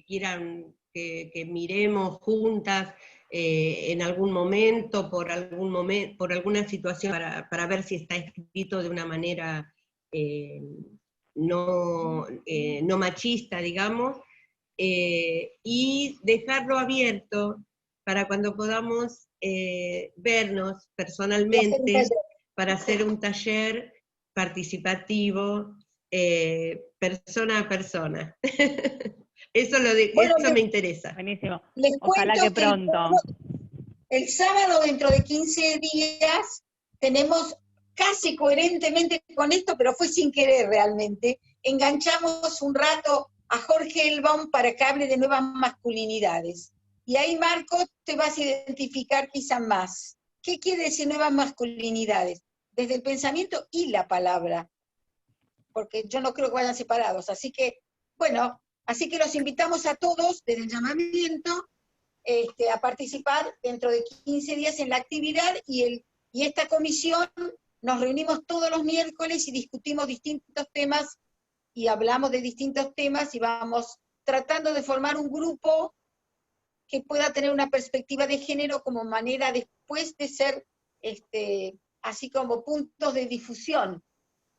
[SPEAKER 1] quieran que miremos juntas. en algún momento, por alguna situación, para ver si está escrito de una manera no machista, digamos, y dejarlo abierto para cuando podamos vernos personalmente, para hacer un taller participativo, persona a persona. Eso me interesa.
[SPEAKER 3] Buenísimo.
[SPEAKER 2] Les
[SPEAKER 3] Ojalá
[SPEAKER 2] cuento
[SPEAKER 3] que pronto.
[SPEAKER 2] El sábado, dentro de 15 días, tenemos casi coherentemente con esto, pero fue sin querer realmente, enganchamos un rato a Jorge Elbaum para que hable de nuevas masculinidades. Y ahí, Marco, te vas a identificar quizá más. ¿Qué quiere decir nuevas masculinidades? Desde el pensamiento y la palabra, porque yo no creo que vayan separados. Así que, bueno, así que los invitamos a todos desde el llamamiento a participar dentro de 15 días en la actividad, y esta comisión nos reunimos todos los miércoles y discutimos distintos temas y hablamos de distintos temas y vamos tratando de formar un grupo que pueda tener una perspectiva de género como manera después de ser así como puntos de difusión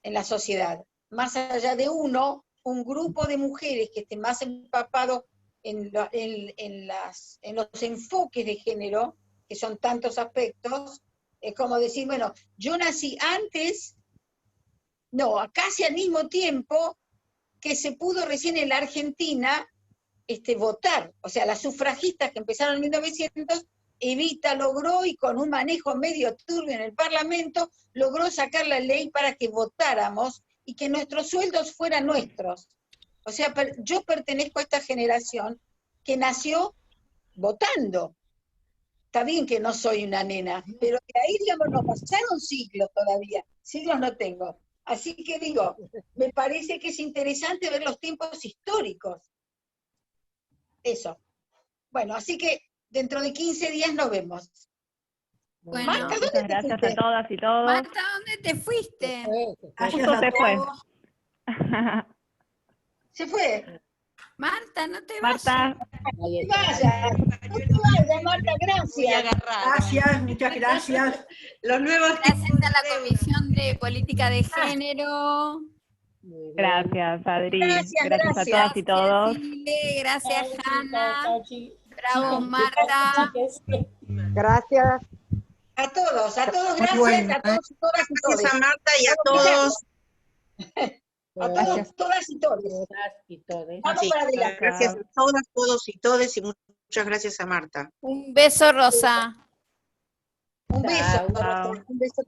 [SPEAKER 2] en la sociedad. Más allá de un grupo de mujeres que esté más empapado en los enfoques de género, que son tantos aspectos, es como decir, bueno, yo nací antes, casi al mismo tiempo que se pudo recién en la Argentina votar. O sea, las sufragistas que empezaron en 1900, Evita logró, y con un manejo medio turbio en el Parlamento, logró sacar la ley para que votáramos y que nuestros sueldos fueran nuestros. O sea, yo pertenezco a esta generación que nació votando. Está bien que no soy una nena, pero de ahí, digamos, nos pasaron siglos todavía. Siglos no tengo. Así que digo, me parece que es interesante ver los tiempos históricos. Eso. Bueno, así que dentro de 15 días nos vemos.
[SPEAKER 7] Bueno,
[SPEAKER 2] Marta, ¿dónde
[SPEAKER 3] Muchas
[SPEAKER 2] te
[SPEAKER 3] gracias
[SPEAKER 2] fuiste?
[SPEAKER 3] a todas y todos.
[SPEAKER 7] Marta, ¿dónde te fuiste?
[SPEAKER 3] Justo se fue.
[SPEAKER 2] Se fue.
[SPEAKER 7] Marta, no te
[SPEAKER 3] Marta.
[SPEAKER 2] vayas. No te vayas, Marta, gracias.
[SPEAKER 11] Gracias, muchas gracias.
[SPEAKER 1] Los nuevos
[SPEAKER 7] Gracias a la Comisión de Política de Género.
[SPEAKER 3] Gracias, Adri.
[SPEAKER 2] Gracias.
[SPEAKER 3] A todas y todos.
[SPEAKER 7] Silvia, gracias, Hanna.
[SPEAKER 6] Chao, chi.
[SPEAKER 7] Bravo, Marta.
[SPEAKER 8] Gracias.
[SPEAKER 2] A todos,
[SPEAKER 15] Muy
[SPEAKER 2] gracias,
[SPEAKER 15] bueno,
[SPEAKER 2] a todos y todas y todos.
[SPEAKER 15] Gracias a Marta y a todos.
[SPEAKER 2] A todos, todas y todos. Vamos
[SPEAKER 15] Sí,
[SPEAKER 2] para adelante.
[SPEAKER 15] gracias a todas, todos y todes, y muchas gracias a Marta.
[SPEAKER 7] Un beso, Rosa.
[SPEAKER 2] Un beso,
[SPEAKER 3] Chao.
[SPEAKER 2] un beso.